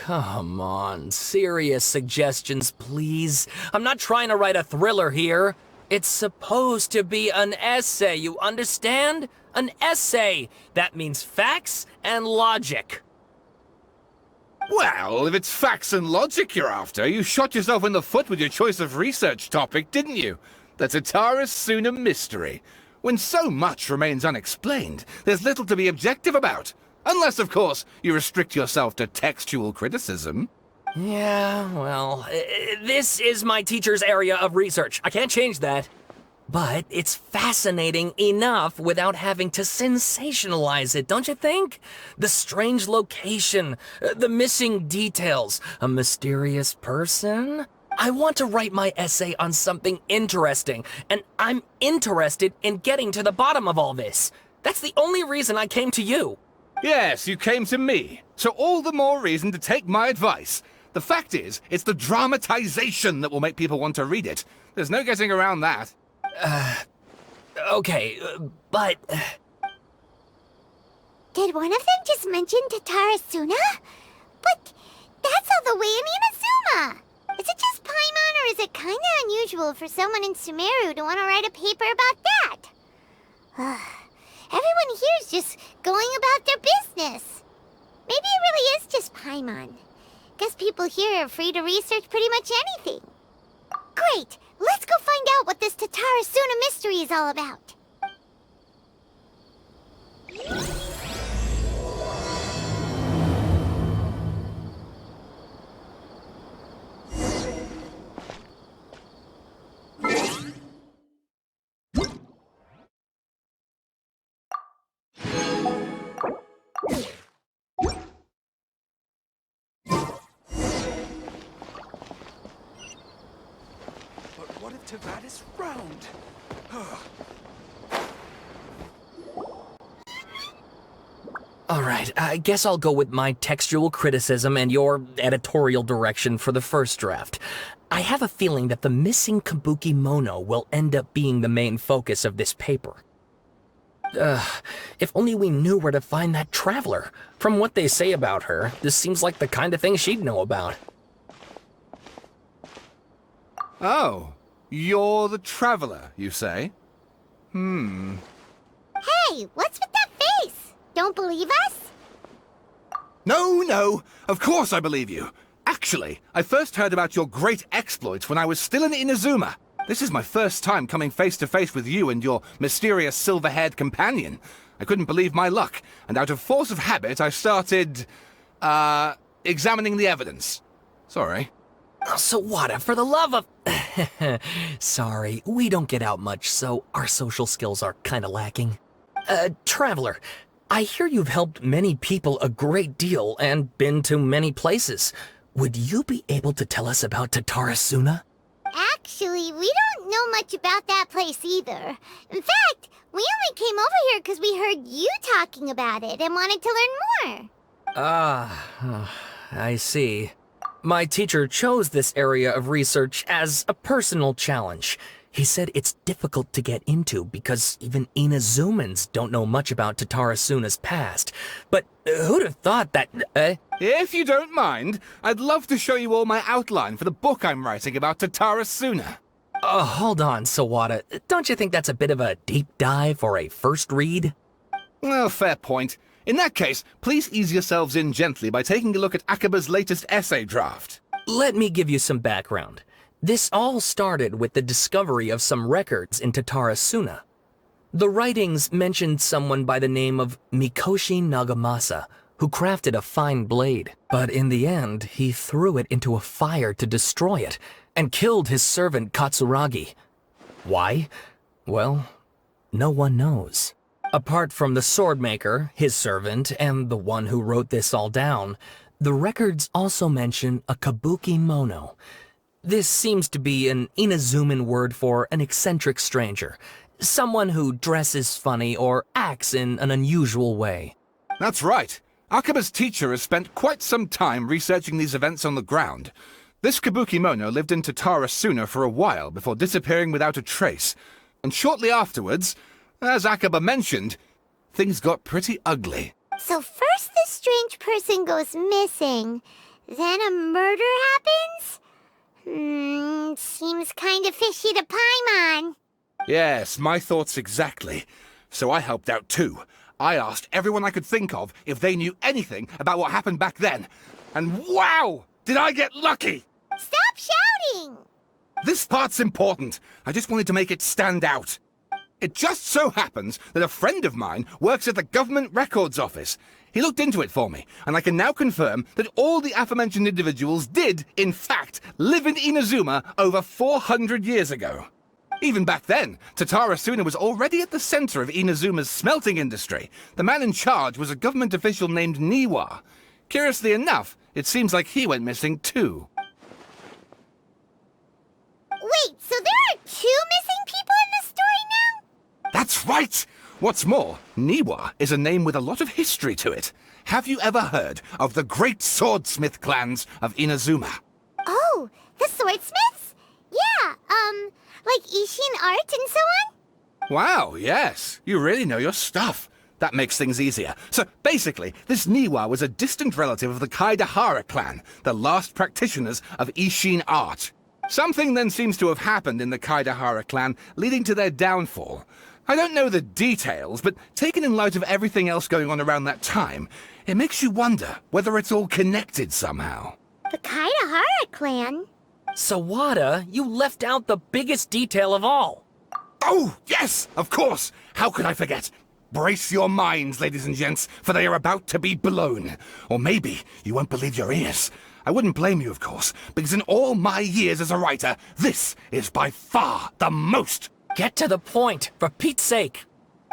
Come on, serious suggestions, please. I'm not trying to write a thriller here. It's supposed to be an essay, you understand? An essay! That means facts and logic. Well, if it's facts and logic you're after, you shot yourself in the foot with your choice of research topic, didn't you? The Tatara Suna mystery. When so much remains unexplained, there's little to be objective about. Unless, of course, you restrict yourself to textual criticism. Yeah, well, this is my teacher's area of research. I can't change that. But it's fascinating enough without having to sensationalize it, don't you think? The strange location, the missing details, a mysterious person. I want to write my essay on something interesting, and I'm interested in getting to the bottom of all this. That's the only reason I came to you. Yes, you came to me. So all the more reason to take my advice. The fact is, it's the dramatization that will make people want to read it. There's no getting around that. Okay, but... Did one of them just mention Tatara Suna? But that's all the way in Inazuma! Is it just Paimon, or is it kinda unusual for someone in Sumeru to want to write a paper about that? Everyone here's just going about their business. Maybe it really is just Paimon. Guess people here are free to research pretty much anything. Great! Let's go find out what this Tatara Suna mystery is all about. What if Tavada's round? Alright, I guess I'll go with my textual criticism and your editorial direction for the first draft. I have a feeling that the missing Kabuki Mono will end up being the main focus of this paper. If only we knew where to find that traveler. From what they say about her, this seems like the kind of thing she'd know about. Oh, you're the traveler, you say? Hey, what's with that face? Don't believe us? No, of course I believe you. Actually, I first heard about your great exploits when I was still in Inazuma. This is my first time coming face to face with you and your mysterious silver-haired companion. I couldn't believe my luck, and out of force of habit, I started, examining the evidence. Sorry. Sawada, for the love of... Sorry, we don't get out much, so our social skills are kinda lacking. Traveler, I hear you've helped many people a great deal and been to many places. Would you be able to tell us about Tatara Suna? Actually, we don't know much about that place either. In fact, we only came over here because we heard you talking about it and wanted to learn more. I see. My teacher chose this area of research as a personal challenge. He said it's difficult to get into because even Inazumans don't know much about Tatara Suna's past. But who'd have thought that... If you don't mind, I'd love to show you all my outline for the book I'm writing about Tatara Suna. Hold on, Sawada. Don't you think that's a bit of a deep dive or a first read? Well, fair point. In that case, please ease yourselves in gently by taking a look at Akaba's latest essay draft. Let me give you some background. This all started with the discovery of some records in Tatara Suna. The writings mentioned someone by the name of Mikoshi Nagamasa, who crafted a fine blade. But in the end, he threw it into a fire to destroy it, and killed his servant Katsuragi. Why? Well, no one knows. Apart from the swordmaker, his servant, and the one who wrote this all down, the records also mention a Kabuki Mono. This seems to be an Inazuman word for an eccentric stranger, someone who dresses funny or acts in an unusual way. That's right. Akaba's teacher has spent quite some time researching these events on the ground. This Kabuki Mono lived in Tatara Suna for a while before disappearing without a trace. And shortly afterwards, as Akaba mentioned, things got pretty ugly. So first this strange person goes missing, then a murder happens? Seems kind of fishy to Paimon. Yes, my thoughts exactly. So I helped out too. I asked everyone I could think of if they knew anything about what happened back then. And wow! Did I get lucky! Stop shouting! This part's important. I just wanted to make it stand out. It just so happens that a friend of mine works at the Government Records Office. He looked into it for me, and I can now confirm that all the aforementioned individuals did, in fact, live in Inazuma over 400 years ago. Even back then, Tatara Suna was already at the center of Inazuma's smelting industry. The man in charge was a government official named Niwa. Curiously enough, it seems like he went missing too. Wait, so there are 2 missing people in the story now? That's right! What's more, Niwa is a name with a lot of history to it. Have you ever heard of the great swordsmith clans of Inazuma? Oh, the swordsmiths? Yeah, like Ishin art and so on? Wow, yes. You really know your stuff. That makes things easier. So basically, this Niwa was a distant relative of the Kaidahara clan, the last practitioners of Ishin art. Something then seems to have happened in the Kaidahara clan, leading to their downfall. I don't know the details, but taken in light of everything else going on around that time, it makes you wonder whether it's all connected somehow. The Kaidahara clan? Sawada, you left out the biggest detail of all. Oh, yes, of course. How could I forget? Brace your minds, ladies and gents, for they are about to be blown. Or maybe you won't believe your ears. I wouldn't blame you, of course, because in all my years as a writer, this is by far the most. Get to the point, for Pete's sake.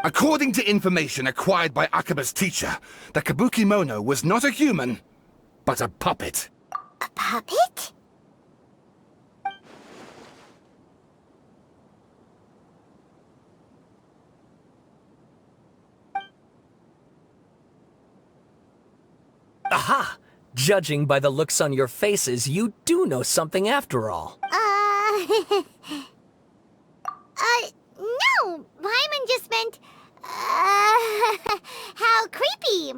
According to information acquired by Akaba's teacher, the Kabukimono was not a human, but a puppet. A puppet? Aha! Judging by the looks on your faces, you do know something after all. No! Paimon just meant, how creepy.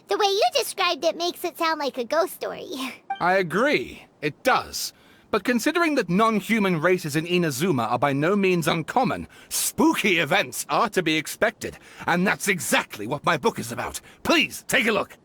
The way you described it makes it sound like a ghost story. I agree, it does. But considering that non-human races in Inazuma are by no means uncommon, spooky events are to be expected. And that's exactly what my book is about. Please, take a look.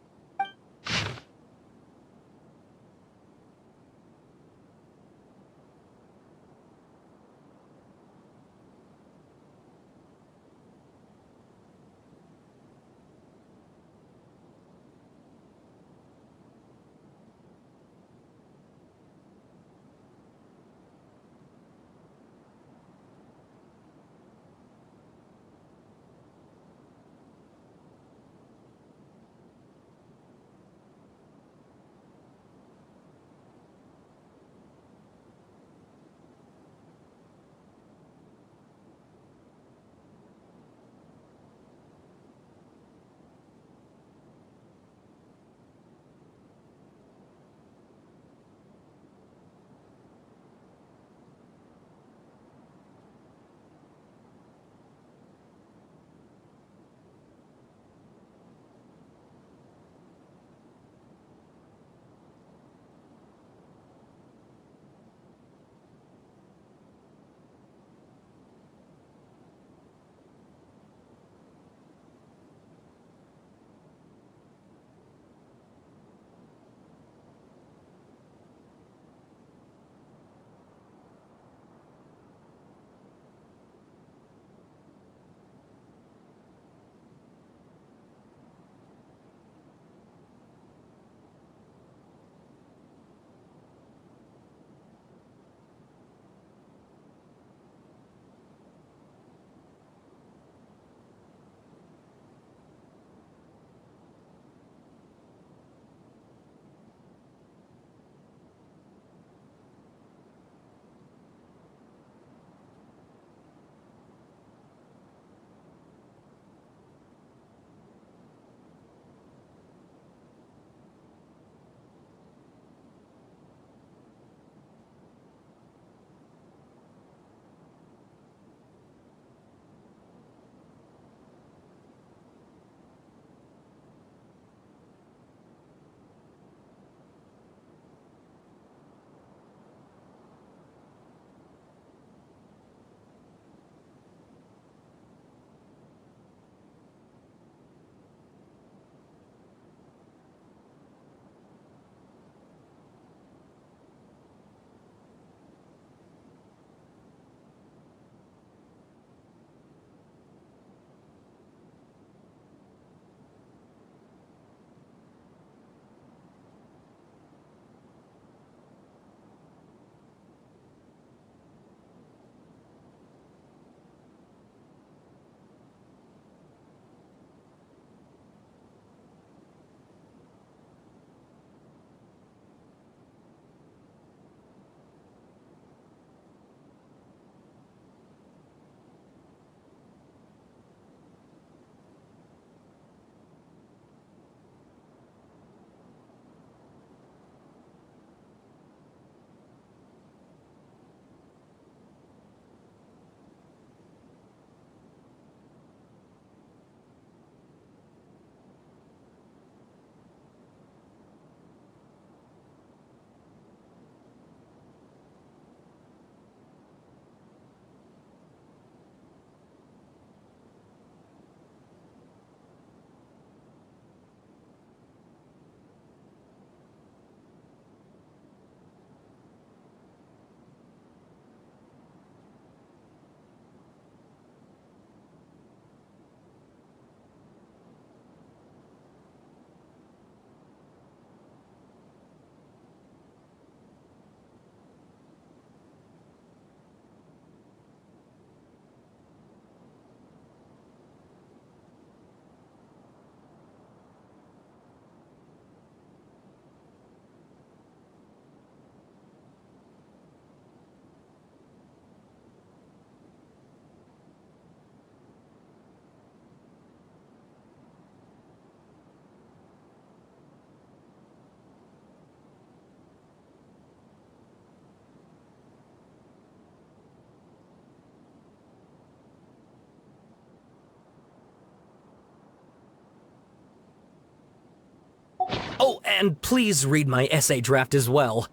Oh, and please read my essay draft as well.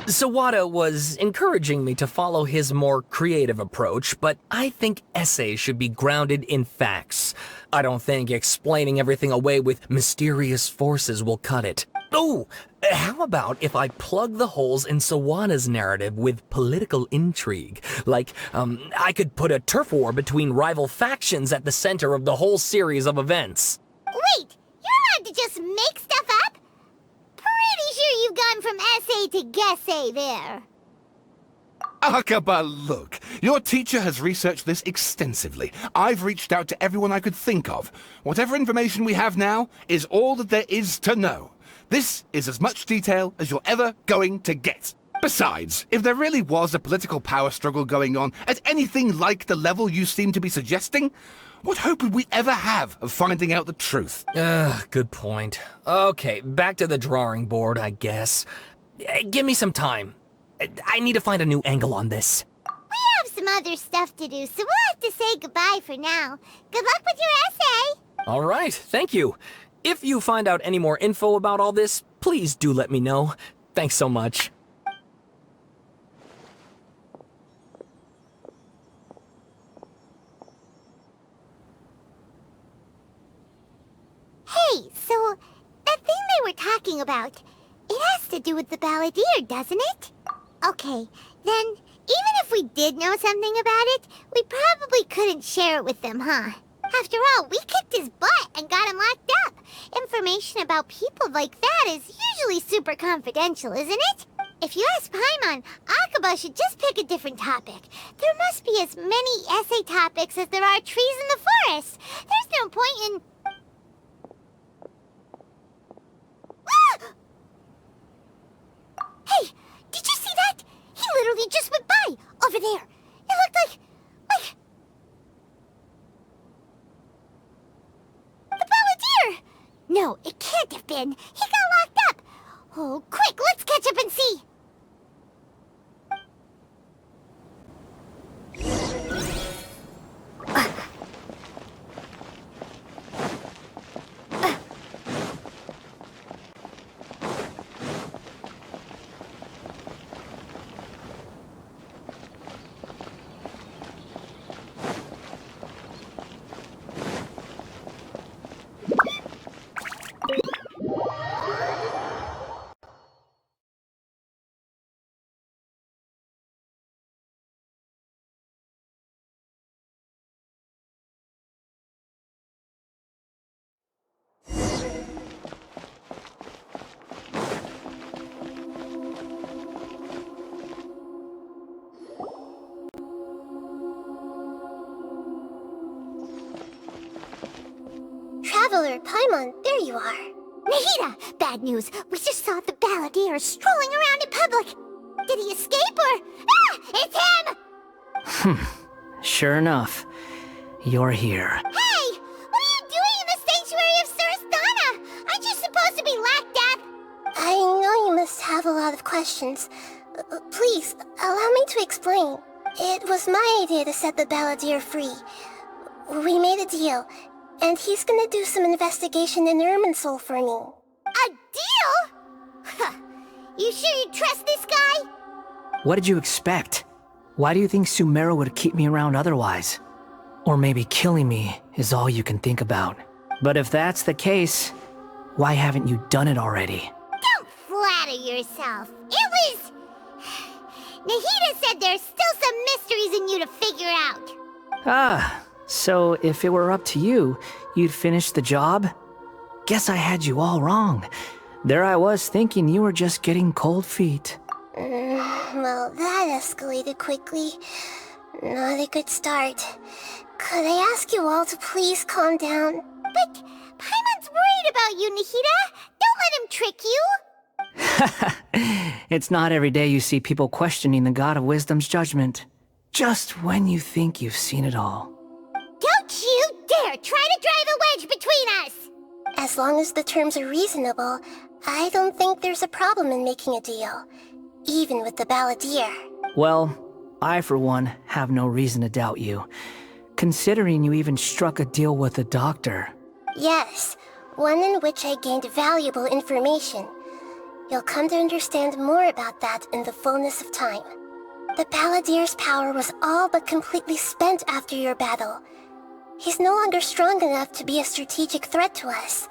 Sawada was encouraging me to follow his more creative approach, but I think essays should be grounded in facts. I don't think explaining everything away with mysterious forces will cut it. Oh, how about if I plug the holes in Sawada's narrative with political intrigue? Like, I could put a turf war between rival factions at the center of the whole series of events. Wait, you're allowed to just make stuff up? Pretty sure you've gone from essay to guessay there. Akaba, look. Your teacher has researched this extensively. I've reached out to everyone I could think of. Whatever information we have now is all that there is to know. This is as much detail as you're ever going to get. Besides, if there really was a political power struggle going on at anything like the level you seem to be suggesting, what hope would we ever have of finding out the truth? Good point. Okay, back to the drawing board, I guess. Give me some time. I need to find a new angle on this. We have some other stuff to do, so we'll have to say goodbye for now. Good luck with your essay! All right, thank you. If you find out any more info about all this, please do let me know. Thanks so much. Hey, so that thing they were talking about, it has to do with the balladeer, doesn't it? Okay, then even if we did know something about it, we probably couldn't share it with them, huh? After all, we kicked his butt and got him locked up. Information about people like that is usually super confidential, isn't it? If you ask Paimon, Akaba should just pick a different topic. There must be as many essay topics as there are trees in the forest. There's no point in... Hey, did you see that? He literally just went by, over there. It looked like... the balladeer! No, it can't have been. He got locked up. Oh, quick, let's catch up and see. Traveler, Paimon, there you are. Nahida! Bad news. We just saw the balladeer strolling around in public. Did he escape or... Ah! It's him! Sure enough, you're here. Hey! What are you doing in the sanctuary of Surasthana? Aren't you supposed to be locked up? I know you must have a lot of questions. Please, allow me to explain. It was my idea to set the balladeer free. We made a deal. And he's gonna do some investigation in Irminsul for me. A deal? Huh. You sure you trust this guy? What did you expect? Why do you think Sumeru would keep me around otherwise? Or maybe killing me is all you can think about. But if that's the case, why haven't you done it already? Don't flatter yourself. It was... Nahida said there's still some mysteries in you to figure out. Ah, so if it were up to you, you'd finish the job? Guess I had you all wrong. There I was thinking you were just getting cold feet. Well, that escalated quickly. Not a good start. Could I ask you all to please calm down? But Paimon's worried about you, Nahida. Don't let him trick you. It's not every day you see people questioning the God of Wisdom's judgment. Just when you think you've seen it all. Don't you dare try to drive a wedge between us! As long as the terms are reasonable, I don't think there's a problem in making a deal. Even with the Balladeer. Well, I for one have no reason to doubt you. Considering you even struck a deal with the doctor. Yes, one in which I gained valuable information. You'll come to understand more about that in the fullness of time. The Balladeer's power was all but completely spent after your battle. He's no longer strong enough to be a strategic threat to us.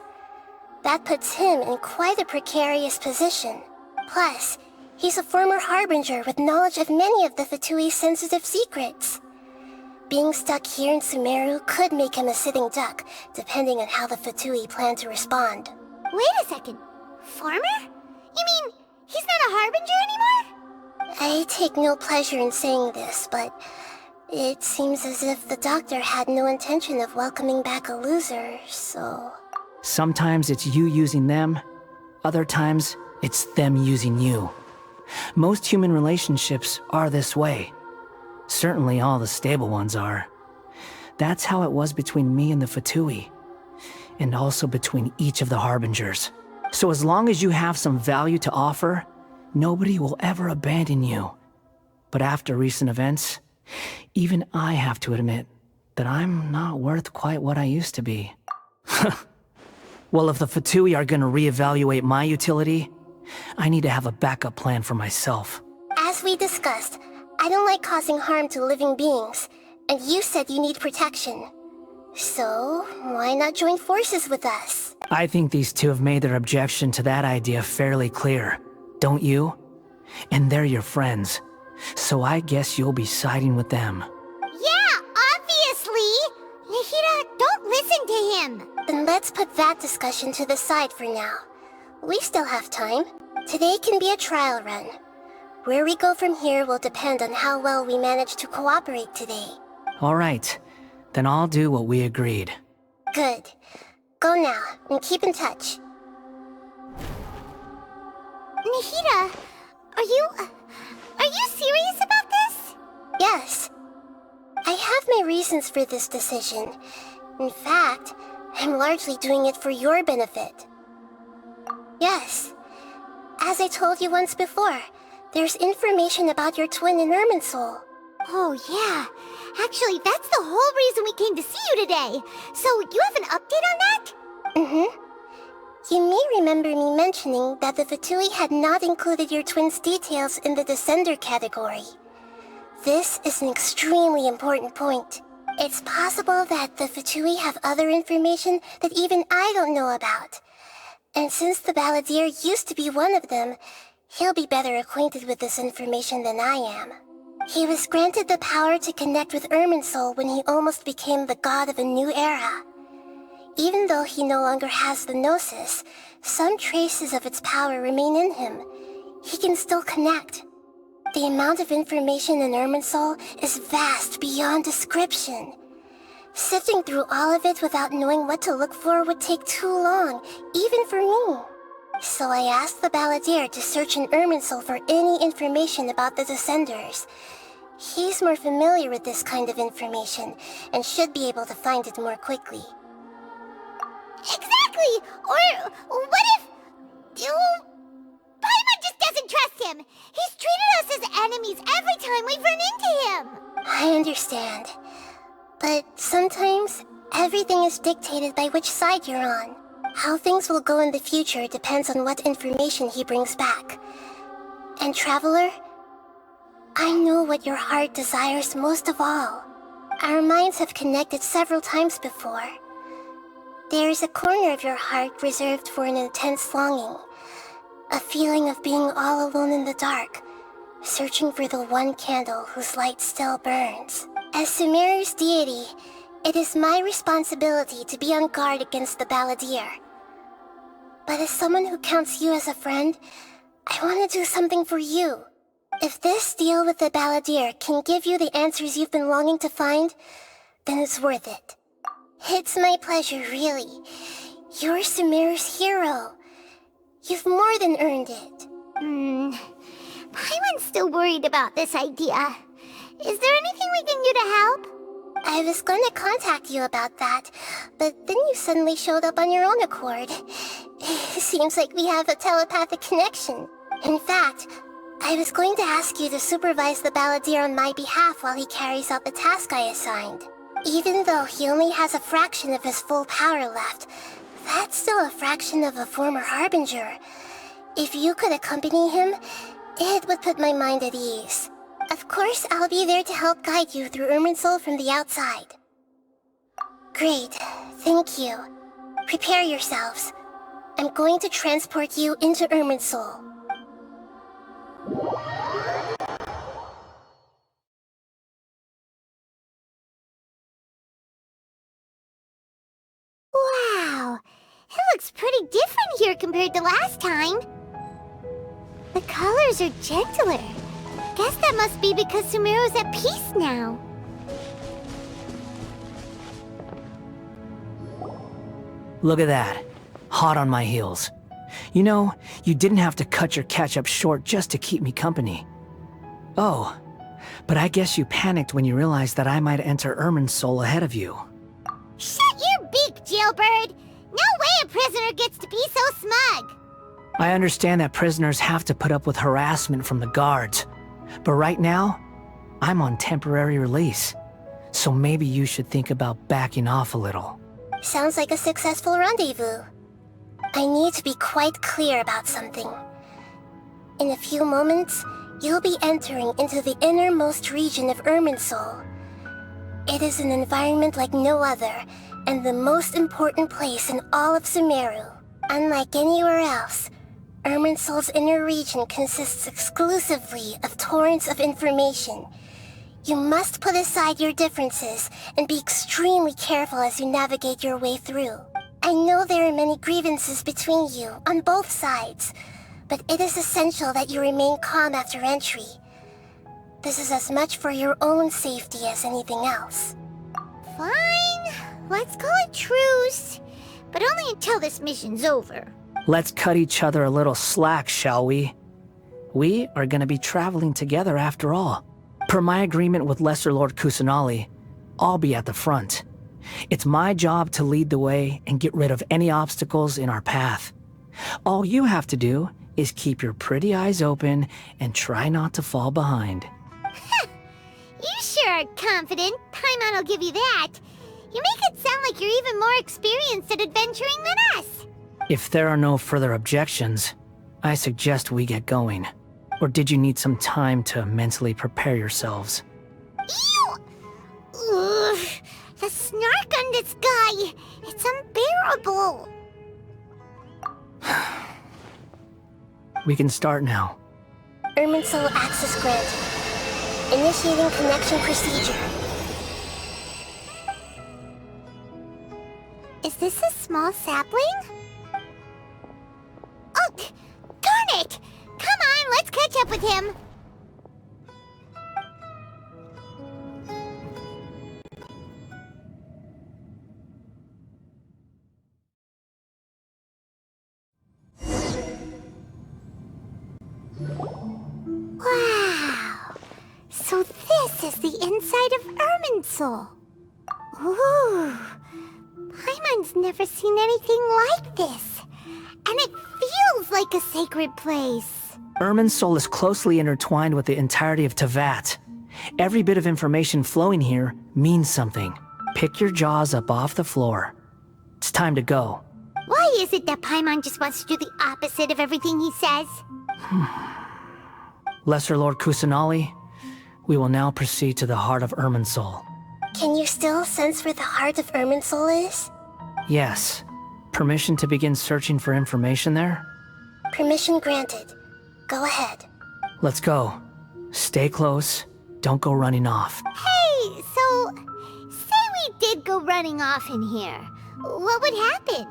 That puts him in quite a precarious position. Plus, he's a former Harbinger with knowledge of many of the Fatui's sensitive secrets. Being stuck here in Sumeru could make him a sitting duck, depending on how the Fatui plan to respond. Wait a second. Former? You mean, he's not a Harbinger anymore? I take no pleasure in saying this, but it seems as if the doctor had no intention of welcoming back a loser, so... Sometimes it's you using them, other times it's them using you. Most human relationships are this way. Certainly all the stable ones are. That's how it was between me and the Fatui, and also between each of the Harbingers. So as long as you have some value to offer, nobody will ever abandon you. But after recent events, even I have to admit that I'm not worth quite what I used to be. Well, if the Fatui are gonna reevaluate my utility, I need to have a backup plan for myself. As we discussed, I don't like causing harm to living beings, and you said you need protection. So, why not join forces with us? I think these two have made their objection to that idea fairly clear, don't you? And they're your friends, so I guess you'll be siding with them. Yeah, obviously! Nahida, don't listen to him! Then let's put that discussion to the side for now. We still have time. Today can be a trial run. Where we go from here will depend on how well we manage to cooperate today. All right, then I'll do what we agreed. Good. Go now, and keep in touch. Nahida, are you serious about this? Yes. I have my reasons for this decision. In fact, I'm largely doing it for your benefit. Yes. As I told you once before, there's information about your twin in Irminsul. Oh, yeah. Actually, that's the whole reason we came to see you today. So, you have an update on that? Mm-hmm. You may remember me mentioning that the Fatui had not included your twin's details in the Descender category. This is an extremely important point. It's possible that the Fatui have other information that even I don't know about. And since the Balladeer used to be one of them, he'll be better acquainted with this information than I am. He was granted the power to connect with Irminsul when he almost became the god of a new era. Even though he no longer has the Gnosis, some traces of its power remain in him. He can still connect. The amount of information in Irminsul is vast beyond description. Sifting through all of it without knowing what to look for would take too long, even for me. So I asked the Balladeer to search in Irminsul for any information about the Descenders. He's more familiar with this kind of information, and should be able to find it more quickly. Exactly! Or what if... Paimon just doesn't trust him! He's treated us as enemies every time we've run into him! I understand. But sometimes, everything is dictated by which side you're on. How things will go in the future depends on what information he brings back. And Traveler, I know what your heart desires most of all. Our minds have connected several times before. There is a corner of your heart reserved for an intense longing. A feeling of being all alone in the dark, searching for the one candle whose light still burns. As Sumeru's deity, it is my responsibility to be on guard against the Balladeer. But as someone who counts you as a friend, I want to do something for you. If this deal with the Balladeer can give you the answers you've been longing to find, then it's worth it. It's my pleasure, really. You're Sumeru's hero. You've more than earned it. Paimon's still worried about this idea. Is there anything we can do to help? I was going to contact you about that, but then you suddenly showed up on your own accord. Seems like we have a telepathic connection. In fact, I was going to ask you to supervise the Balladeer on my behalf while he carries out the task I assigned. Even though he only has a fraction of his full power left, that's still a fraction of a former Harbinger. If you could accompany him, it would put my mind at ease. Of course, I'll be there to help guide you through Irminsul from the outside. Great, thank you. Prepare yourselves. I'm going to transport you into Irminsul. Wow, it looks pretty different here compared to last time. The colors are gentler. Guess that must be because Sumeru's at peace now. Look at that. Hot on my heels. You know, you didn't have to cut your catch-up short just to keep me company. Oh, but I guess you panicked when you realized that I might enter Irminsul ahead of you. Shut your beak, jailbird! No way a prisoner gets to be so smug! I understand that prisoners have to put up with harassment from the guards, but right now, I'm on temporary release. So maybe you should think about backing off a little. Sounds like a successful rendezvous. I need to be quite clear about something. In a few moments, you'll be entering into the innermost region of Irminsul. It is an environment like no other, and the most important place in all of Sumeru. Unlike anywhere else, Irminsul's inner region consists exclusively of torrents of information. You must put aside your differences and be extremely careful as you navigate your way through. I know there are many grievances between you on both sides, but it is essential that you remain calm after entry. This is as much for your own safety as anything else. Fine, let's call it truce, but only until this mission's over. Let's cut each other a little slack, shall we? We are gonna be traveling together after all. Per my agreement with Lesser Lord Kusanali, I'll be at the front. It's my job to lead the way and get rid of any obstacles in our path. All you have to do is keep your pretty eyes open and try not to fall behind. You sure are confident. Paimon will give you that. You make it sound like you're even more experienced at adventuring than us. If there are no further objections, I suggest we get going. Or did you need some time to mentally prepare yourselves? Ew! Ugh, the snark on this guy, it's unbearable. We can start now. Irminsul access granted. Initiating connection procedure. Is this a small sapling? Oh, darn it! Come on, let's catch up with him. Wow! So this is the inside of Irminsul. Ooh! Paimon's never seen anything like this. And it feels like a sacred place. Irminsul is closely intertwined with the entirety of Teyvat. Every bit of information flowing here means something. Pick your jaws up off the floor. It's time to go. Why is it that Paimon just wants to do the opposite of everything he says? Lesser Lord Kusanali, we will now proceed to the heart of Irminsul. Can you still sense where the heart of Irminsul is? Yes. Permission to begin searching for information there? Permission granted. Go ahead. Let's go. Stay close. Don't go running off. Hey, so... say we did go running off in here. What would happen?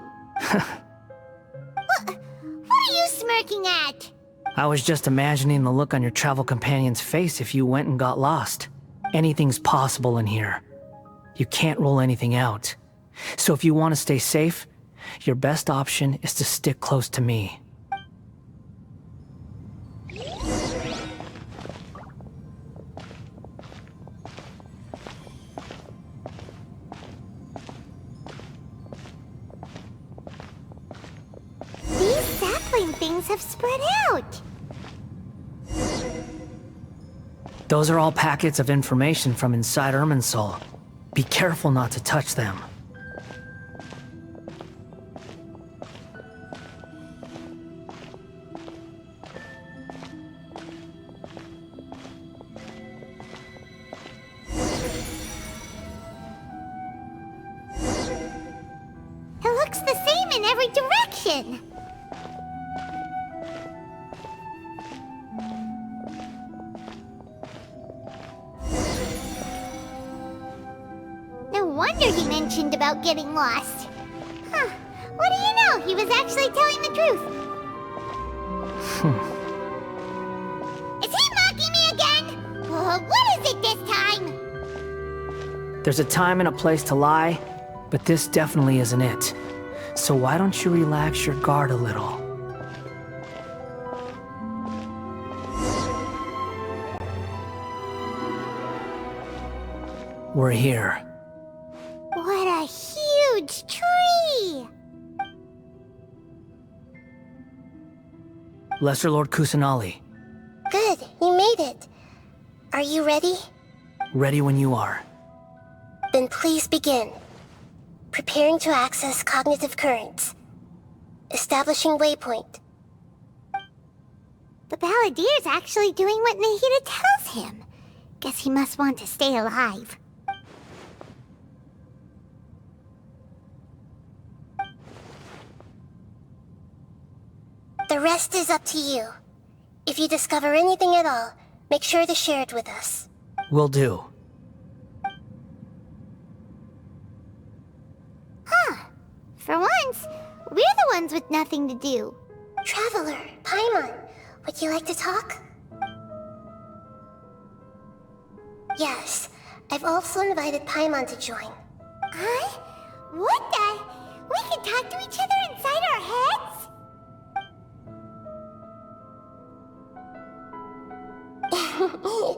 smirking at? I was just imagining the look on your travel companion's face if you went and got lost. Anything's possible in here. You can't rule anything out. So if you want to stay safe, your best option is to stick close to me. These sapling things have spread out. Those are all packets of information from inside Irminsul. Be careful not to touch them. It looks the same in every direction. No wonder he mentioned about getting lost. Huh. What do you know? He was actually telling the truth. Is he mocking me again? What is it this time? There's a time and a place to lie, but this definitely isn't it. So why don't you relax your guard a little? We're here. What a huge tree! Lesser Lord Kusanali, Good, you made it. Are you ready? ready when you are. Then please begin. Preparing to access cognitive currents. Establishing waypoint. The Balladier's actually doing what Nahida tells him. Guess he must want to stay alive. The rest is up to you. If you discover anything at all, make sure to share it with us. Will do. For once, we're the ones with nothing to do. Traveler, Paimon, would you like to talk? Yes, I've also invited Paimon to join. Huh? What the? We can talk to each other inside our heads?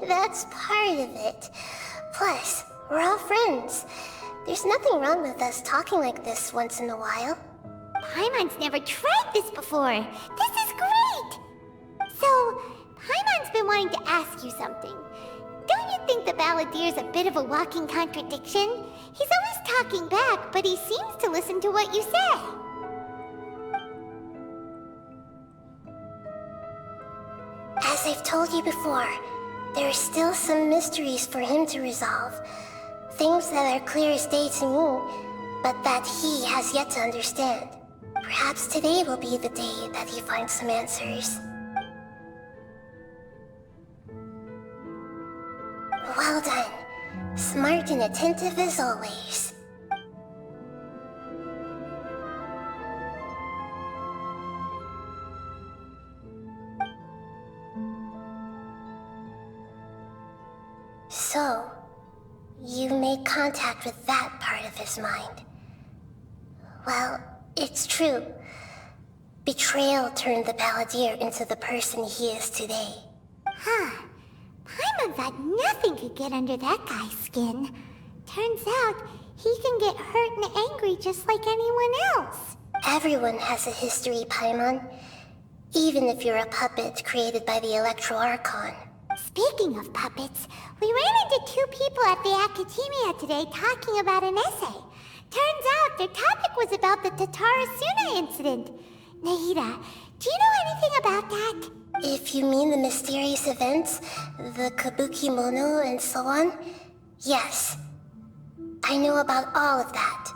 That's part of it. Plus, we're all friends. There's nothing wrong with us talking like this once in a while. Paimon's never tried this before. This is great! So, Paimon's been wanting to ask you something. Don't you think the Balladier's a bit of a walking contradiction? He's always talking back, but he seems to listen to what you say. As I've told you before, there are still some mysteries for him to resolve. Things that are clear as day to me, but that he has yet to understand. Perhaps today will be the day that he finds some answers. Well done. Smart and attentive as always. So, you made contact with that part of his mind. Well, it's true. Betrayal turned the Balladeer into the person he is today. Huh. Paimon thought nothing could get under that guy's skin. Turns out, he can get hurt and angry just like anyone else. Everyone has a history, Paimon. Even if you're a puppet created by the Electro Archon. Speaking of puppets, we ran into two people at the Academia today talking about an essay. Turns out their topic was about the Tatarasuna incident. Nahida, do you know anything about that? If you mean the mysterious events, the Kabuki Mono and so on, yes. I know about all of that.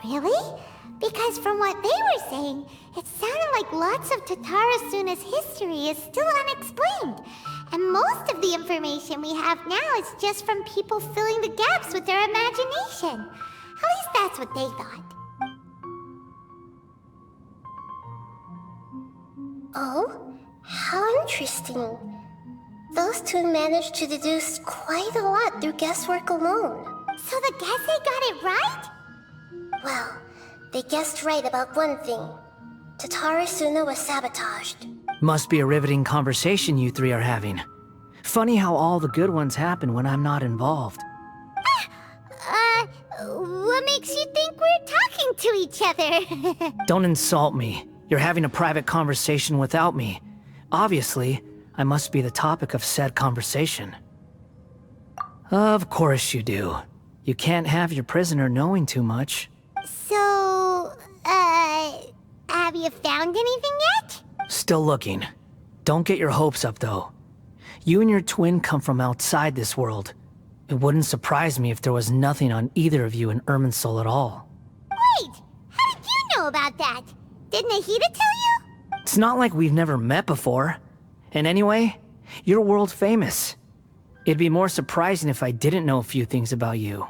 Really? Because from what they were saying, it sounded like lots of Tatarasuna's history is still unexplained. And most of the information we have now is just from people filling the gaps with their imagination. At least that's what they thought. Oh, how interesting. Those two managed to deduce quite a lot through guesswork alone. So the Gese got it right? Well, they guessed right about one thing. Tatara Suna was sabotaged. Must be a riveting conversation you three are having. Funny how all the good ones happen when I'm not involved. What makes you think we're talking to each other? Don't insult me. You're having a private conversation without me. Obviously, I must be the topic of said conversation. Of course you do. You can't have your prisoner knowing too much. So, have you found anything yet? Still looking. Don't get your hopes up, though. You and your twin come from outside this world. It wouldn't surprise me if there was nothing on either of you in Irminsul at all. Wait, how did you know about that? Did Nahida tell you? It's not like we've never met before. And anyway, you're world famous. It'd be more surprising if I didn't know a few things about you.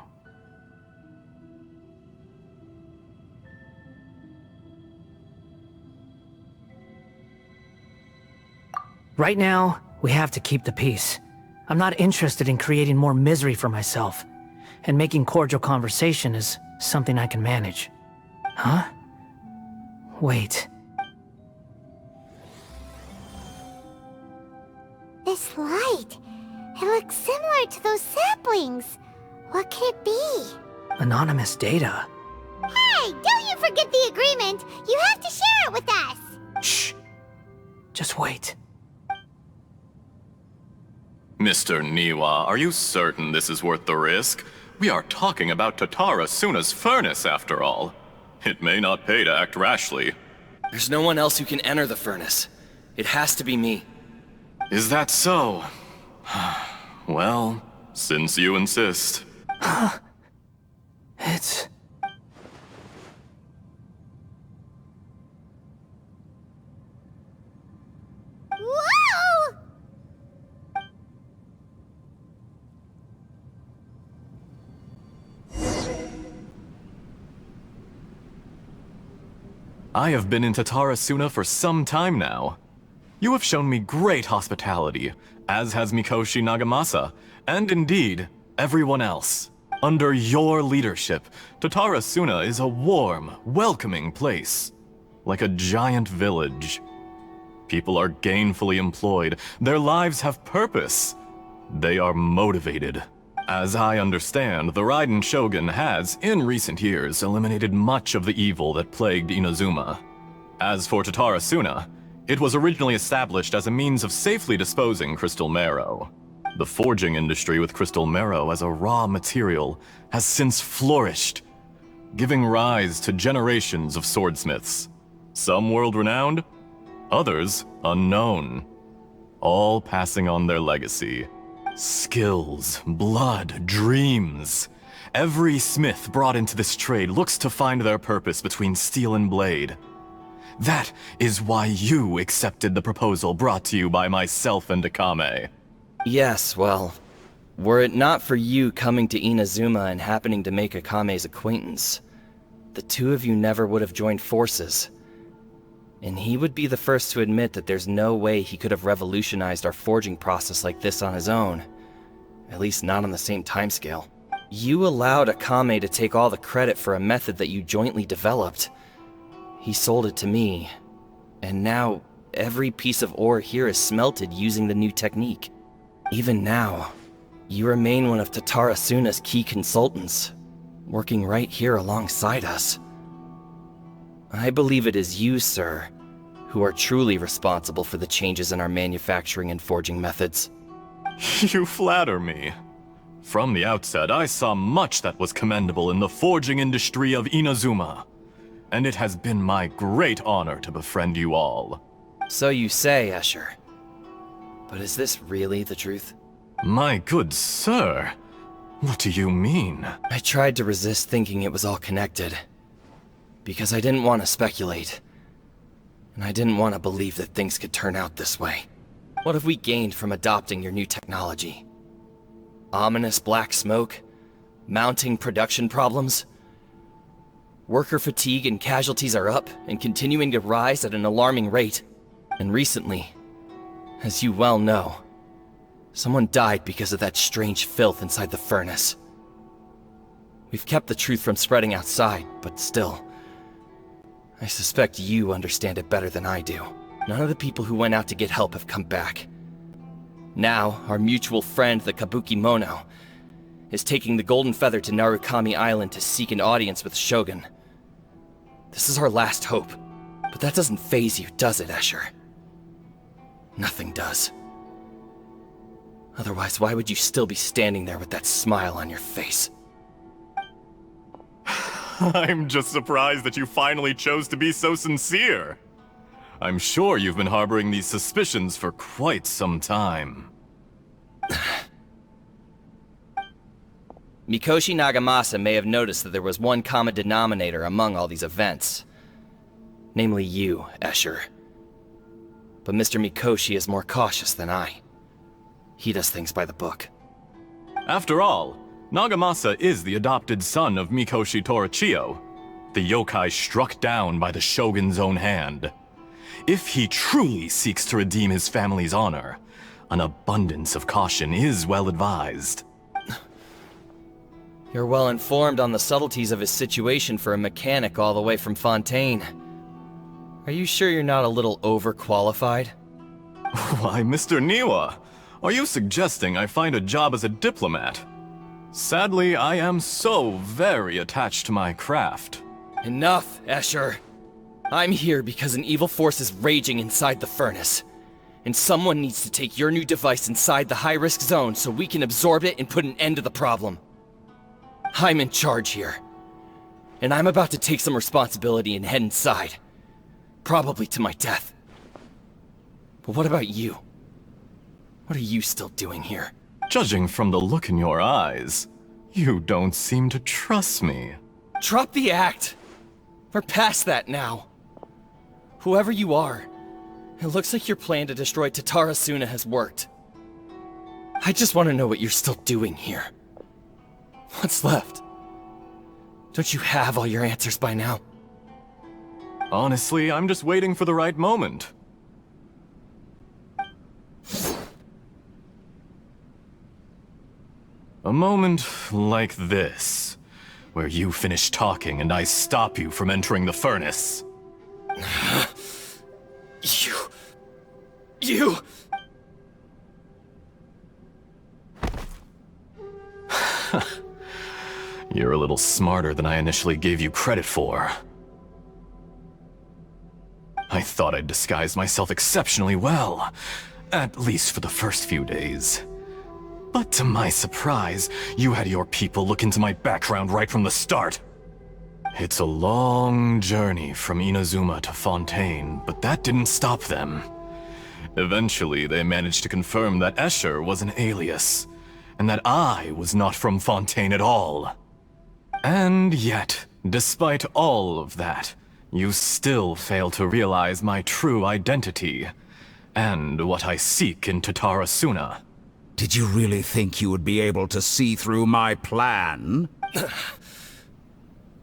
Right now, we have to keep the peace. I'm not interested in creating more misery for myself, and making cordial conversation is something I can manage. Huh? Wait. This light, it looks similar to those saplings. What could it be? Anonymous data. Hey, don't you forget the agreement! You have to share it with us! Shh. Just wait. Mr. Niwa, are you certain this is worth the risk? We are talking about Tatara Suna's furnace, after all. It may not pay to act rashly. There's no one else who can enter the furnace. It has to be me. Is that so? Well, since you insist. It's... Whoa! I have been in Tatara Suna for some time now. You have shown me great hospitality, as has Mikoshi Nagamasa, and indeed, everyone else. Under your leadership, Tatara Suna is a warm, welcoming place. Like a giant village. People are gainfully employed, their lives have purpose. They are motivated. As I understand, the Raiden Shogun has, in recent years, eliminated much of the evil that plagued Inazuma. As for Tatara Suna, it was originally established as a means of safely disposing crystal marrow. The forging industry with crystal marrow as a raw material has since flourished, giving rise to generations of swordsmiths. Some world-renowned, others unknown, all passing on their legacy. Skills, blood, dreams. Every smith brought into this trade looks to find their purpose between steel and blade. That is why you accepted the proposal brought to you by myself and Akame. Yes, well, were it not for you coming to Inazuma and happening to make Akame's acquaintance, the two of you never would have joined forces. And he would be the first to admit that there's no way he could have revolutionized our forging process like this on his own. At least not on the same timescale. You allowed Akame to take all the credit for a method that you jointly developed. He sold it to me, and now every piece of ore here is smelted using the new technique. Even now, you remain one of Tatara Suna's key consultants, working right here alongside us. I believe it is you, sir, who are truly responsible for the changes in our manufacturing and forging methods. You flatter me. From the outset, I saw much that was commendable in the forging industry of Inazuma, and it has been my great honor to befriend you all. So you say, Escher. But is this really the truth? My good sir, what do you mean? I tried to resist thinking it was all connected. Because I didn't want to speculate. And I didn't want to believe that things could turn out this way. What have we gained from adopting your new technology? Ominous black smoke? Mounting production problems? Worker fatigue and casualties are up and continuing to rise at an alarming rate. And recently, as you well know, someone died because of that strange filth inside the furnace. We've kept the truth from spreading outside, but still, I suspect you understand it better than I do. None of the people who went out to get help have come back. Now, our mutual friend, the Kabuki Mono, is taking the Golden Feather to Narukami Island to seek an audience with Shogun. This is our last hope. But that doesn't faze you, does it, Escher? Nothing does. Otherwise, why would you still be standing there with that smile on your face? I'm just surprised that you finally chose to be so sincere. I'm sure you've been harboring these suspicions for quite some time. Mikoshi Nagamasa may have noticed that there was one common denominator among all these events. Namely you, Escher. But Mr. Mikoshi is more cautious than I. He does things by the book. After all, Nagamasa is the adopted son of Mikoshi Torichio, the yokai struck down by the Shogun's own hand. If he truly seeks to redeem his family's honor, an abundance of caution is well advised. You're well informed on the subtleties of his situation for a mechanic all the way from Fontaine. Are you sure you're not a little overqualified? Why, Mr. Niwa, are you suggesting I find a job as a diplomat? Sadly, I am so very attached to my craft. Enough, Escher. I'm here because an evil force is raging inside the furnace. And someone needs to take your new device inside the high-risk zone so we can absorb it and put an end to the problem. I'm in charge here. And I'm about to take some responsibility and head inside. Probably to my death. But what about you? What are you still doing here? Judging from the look in your eyes, you don't seem to trust me. Drop the act! We're past that now. Whoever you are, it looks like your plan to destroy Tatarasuna has worked. I just want to know what you're still doing here. What's left? Don't you have all your answers by now? Honestly, I'm just waiting for the right moment. A moment like this, where you finish talking and I stop you from entering the furnace. You... You're a little smarter than I initially gave you credit for. I thought I'd disguised myself exceptionally well, at least for the first few days. But to my surprise, you had your people look into my background right from the start. It's a long journey from Inazuma to Fontaine, but that didn't stop them. Eventually, they managed to confirm that Escher was an alias, and that I was not from Fontaine at all. And yet, despite all of that, you still fail to realize my true identity, and what I seek in Tatarasuna. Did you really think you would be able to see through my plan?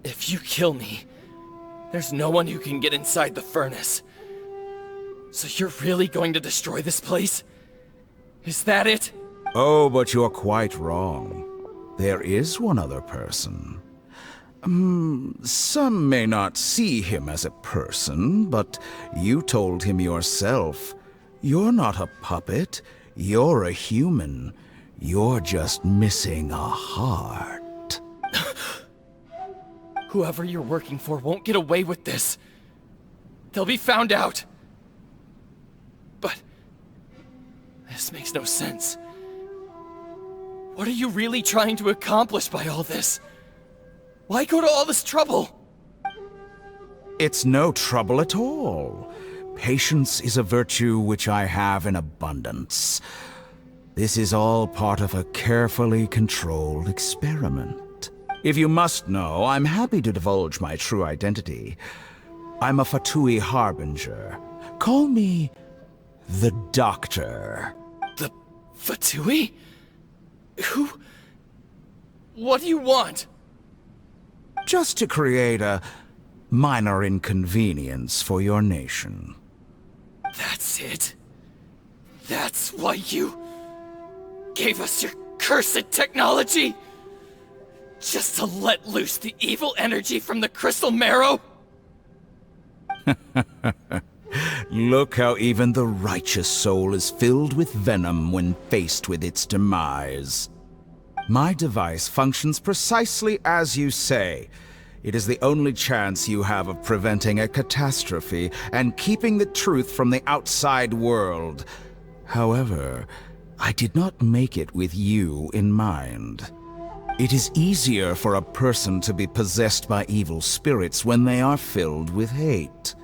If you kill me, there's no one who can get inside the furnace. So you're really going to destroy this place? Is that it? Oh, but you're quite wrong. There is one other person. Some may not see him as a person, but you told him yourself. You're not a puppet. You're a human. You're just missing a heart. Whoever you're working for won't get away with this. They'll be found out. But this makes no sense. What are you really trying to accomplish by all this? Why go to all this trouble? It's no trouble at all. Patience is a virtue which I have in abundance. This is all part of a carefully controlled experiment. If you must know, I'm happy to divulge my true identity. I'm a Fatui Harbinger. Call me the Doctor. The Fatui? Who? What do you want? Just to create a minor inconvenience for your nation. That's it? That's why you gave us your cursed technology? Just to let loose the evil energy from the crystal marrow? Look how even the righteous soul is filled with venom when faced with its demise. My device functions precisely as you say. It is the only chance you have of preventing a catastrophe and keeping the truth from the outside world. However, I did not make it with you in mind. It is easier for a person to be possessed by evil spirits when they are filled with hate.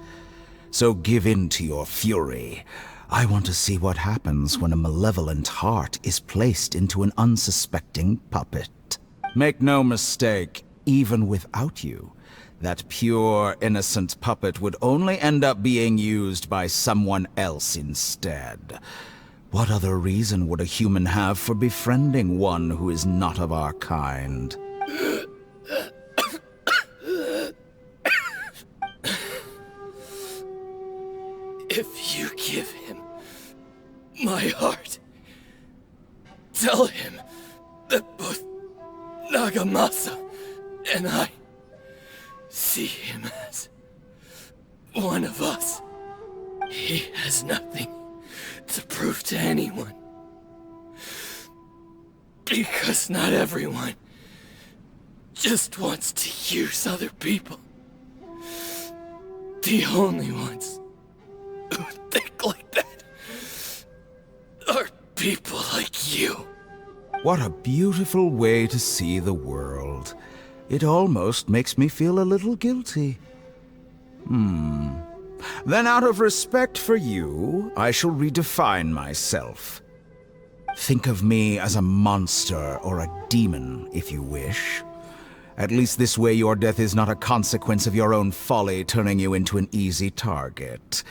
So give in to your fury. I want to see what happens when a malevolent heart is placed into an unsuspecting puppet. Make no mistake, even without you, that pure, innocent puppet would only end up being used by someone else instead. What other reason would a human have for befriending one who is not of our kind? If you give him my heart, tell him that both Nagamasa and I see him as one of us. He has nothing to prove to anyone. Because not everyone just wants to use other people. The only ones who think like that are people like you. What a beautiful way to see the world. It almost makes me feel a little guilty. Then out of respect for you, I shall redefine myself. Think of me as a monster or a demon, if you wish. At least this way your death is not a consequence of your own folly turning you into an easy target.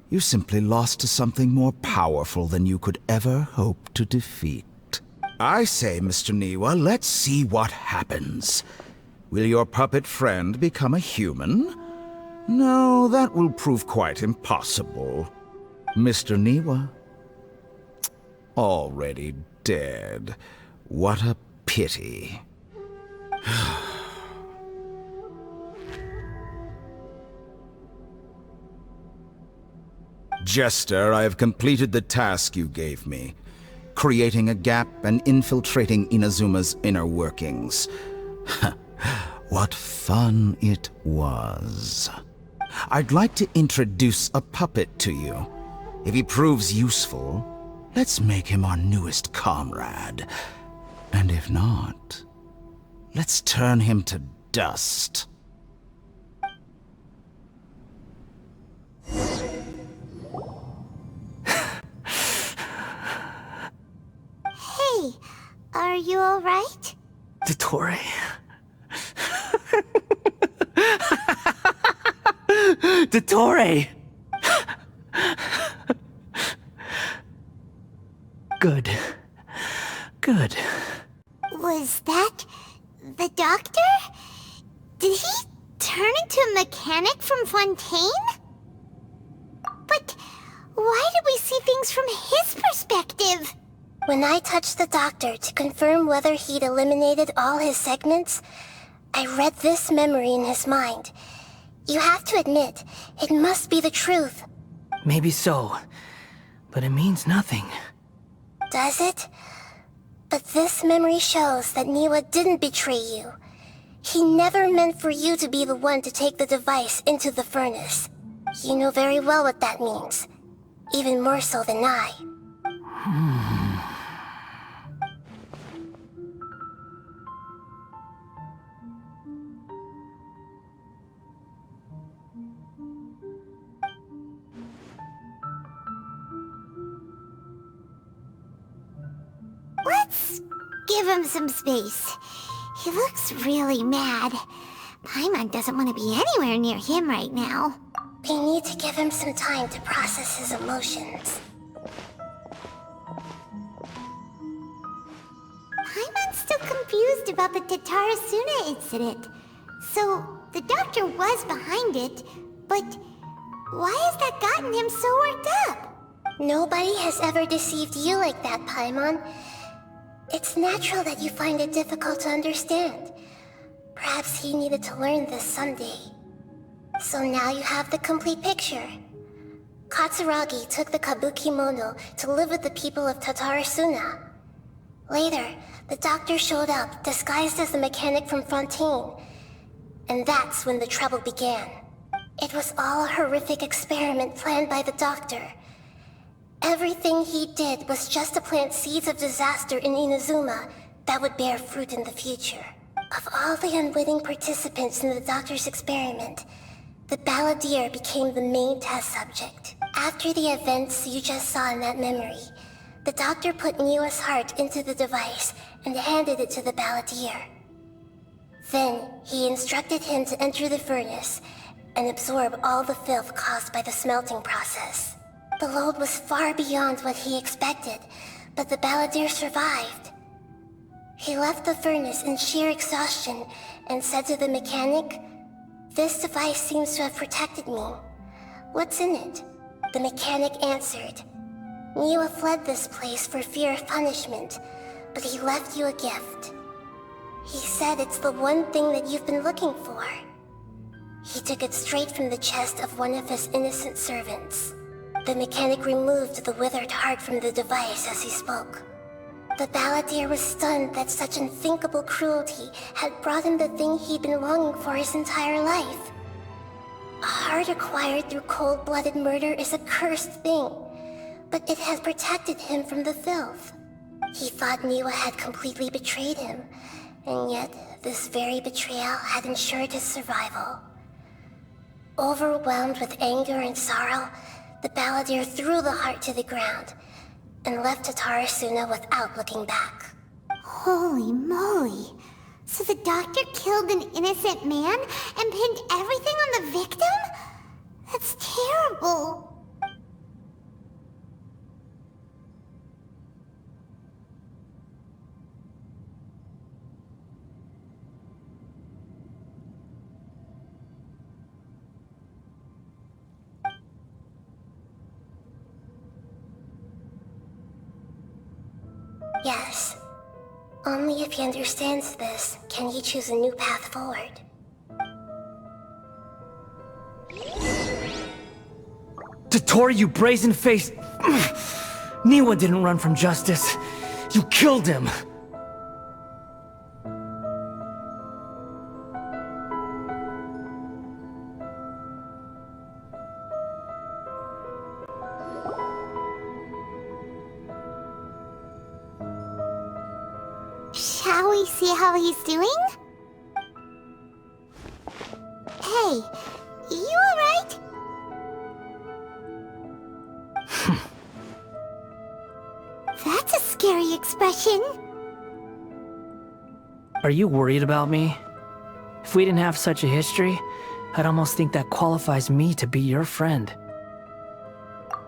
You simply lost to something more powerful than you could ever hope to defeat. I say, Mr. Niwa, let's see what happens. Will your puppet friend become a human? No, that will prove quite impossible. Mr. Niwa? Already dead. What a pity. Jester, I have completed the task you gave me, creating a gap and infiltrating Inazuma's inner workings. What fun it was. I'd like to introduce a puppet to you. If he proves useful, let's make him our newest comrade. And if not, let's turn him to dust. Hey, are you alright? Dottore. Dottore! Good. Good. Was that the doctor? Did he turn into a mechanic from Fontaine? But why did we see things from his perspective? When I touched the doctor to confirm whether he'd eliminated all his segments, I read this memory in his mind. You have to admit, it must be the truth. Maybe so, but it means nothing. Does it? But this memory shows that Niwa didn't betray you. He never meant for you to be the one to take the device into the furnace. You know very well what that means. Even more so than I. Let's give him some space. He looks really mad. Paimon doesn't want to be anywhere near him right now. We need to give him some time to process his emotions. Paimon's still confused about the Tatarasuna incident. So, the doctor was behind it, but Why has that gotten him so worked up? Nobody has ever deceived you like that, Paimon. It's natural that you find it difficult to understand. Perhaps he needed to learn this someday. So now you have the complete picture. Katsuragi took the Kabuki Mono to live with the people of Tatarasuna. Later, the doctor showed up, disguised as the mechanic from Fontaine. And that's when the trouble began. It was all a horrific experiment planned by the doctor. Everything he did was just to plant seeds of disaster in Inazuma that would bear fruit in the future. Of all the unwitting participants in the doctor's experiment, the balladeer became the main test subject. After the events you just saw in that memory, the doctor put Niwa's heart into the device and handed it to the balladeer. Then, he instructed him to enter the furnace and absorb all the filth caused by the smelting process. The load was far beyond what he expected, but the balladeer survived. He left the furnace in sheer exhaustion and said to the mechanic, "This device seems to have protected me. What's in it?" The mechanic answered, "Niwa fled this place for fear of punishment, but he left you a gift. He said it's the one thing that you've been looking for." He took it straight from the chest of one of his innocent servants. The mechanic removed the withered heart from the device as he spoke. The balladeer was stunned that such unthinkable cruelty had brought him the thing he'd been longing for his entire life. A heart acquired through cold-blooded murder is a cursed thing, but it had protected him from the filth. He thought Niwa had completely betrayed him, and yet this very betrayal had ensured his survival. Overwhelmed with anger and sorrow, the balladeer threw the heart to the ground and left Tatarasuna without looking back. Holy moly. So the doctor killed an innocent man and pinned everything on the victim? That's terrible. Yes. Only if he understands this can he choose a new path forward. Tottori, you brazen-faced... Niwa didn't run from justice. You killed him. Shall we see how he's doing? Hey, you alright? That's a scary expression. Are you worried about me? If we didn't have such a history, I'd almost think that qualifies me to be your friend.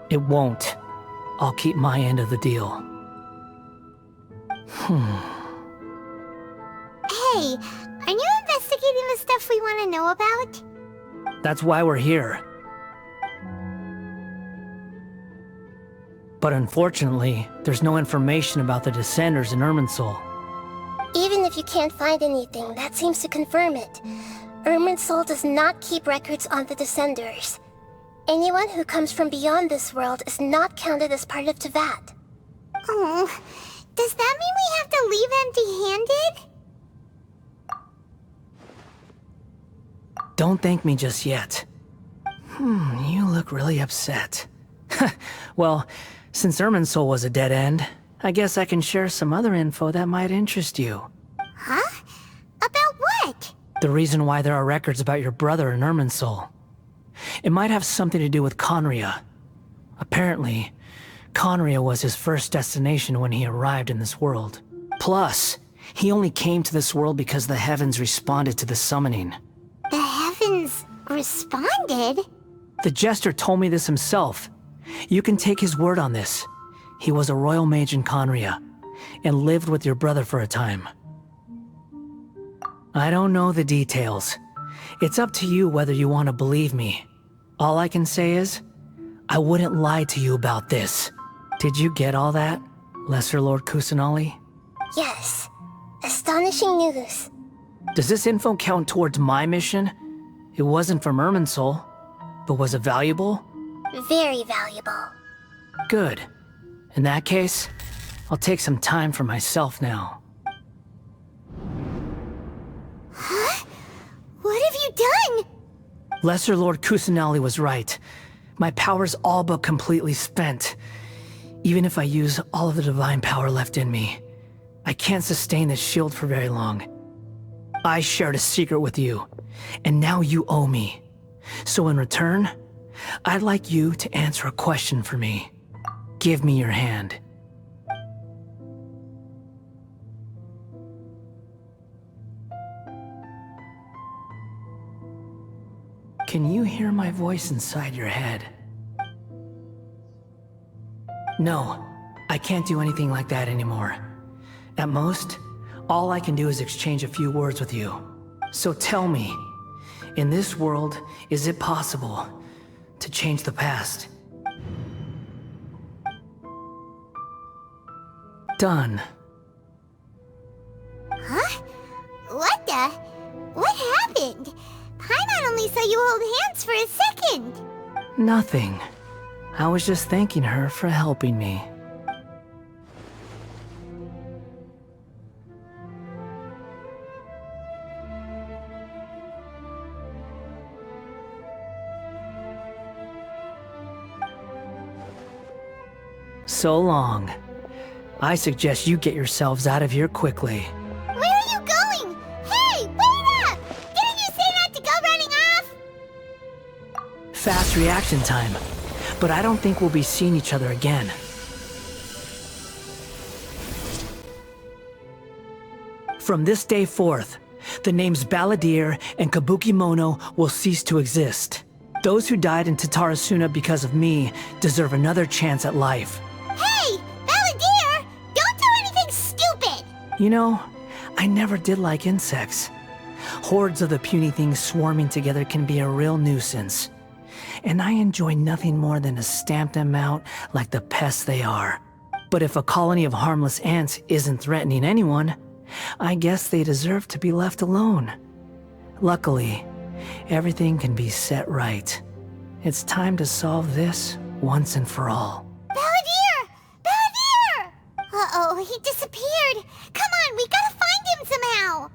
It won't. I'll keep my end of the deal. Hey, are you investigating the stuff we want to know about? That's why we're here. But unfortunately, there's no information about the Descenders in Irminsul. Even if you can't find anything, that seems to confirm it. Irminsul does not keep records on the Descenders. Anyone who comes from beyond this world is not counted as part of Tevat. Oh, does that mean we have to leave empty-handed? Don't thank me just yet. You look really upset. Well, since Irminsul was a dead end, I guess I can share some other info that might interest you. Huh? About what? The reason why there are records about your brother in Irminsul. It might have something to do with Conria. Apparently, Conria was his first destination when he arrived in this world. Plus, he only came to this world because the heavens responded to the summoning. The heavens responded? The Jester told me this himself. You can take his word on this. He was a royal mage in Conria, and lived with your brother for a time. I don't know the details. It's up to you whether you want to believe me. All I can say is, I wouldn't lie to you about this. Did you get all that, Lesser Lord Kusanali? Yes. Astonishing news. Does this info count towards my mission? It wasn't from Irminsul, but was it valuable? Very valuable. Good. In that case, I'll take some time for myself now. Huh? What have you done? Lesser Lord Kusanali was right. My power's all but completely spent. Even if I use all of the divine power left in me, I can't sustain this shield for very long. I shared a secret with you, and now you owe me. So in return, I'd like you to answer a question for me. Give me your hand. Can you hear my voice inside your head? No, I can't do anything like that anymore. At most, all I can do is exchange a few words with you. So tell me, in this world, is it possible to change the past? Done. Huh? What the? What happened? Paimon only saw you hold hands for a second. Nothing. I was just thanking her for helping me. So long. I suggest you get yourselves out of here quickly. Where are you going? Hey, wait up! Didn't you say not to go running off? Fast reaction time. But I don't think we'll be seeing each other again. From this day forth, the names Balladeer and Kabukimono will cease to exist. Those who died in Tatarasuna because of me deserve another chance at life. Hey, Balladeer! Don't do anything stupid! You know, I never did like insects. Hordes of the puny things swarming together can be a real nuisance. And I enjoy nothing more than to stamp them out like the pests they are. But if a colony of harmless ants isn't threatening anyone, I guess they deserve to be left alone. Luckily, everything can be set right. It's time to solve this once and for all. Balladeer! Balladeer! Uh-oh, he disappeared. Come on, we gotta find him somehow.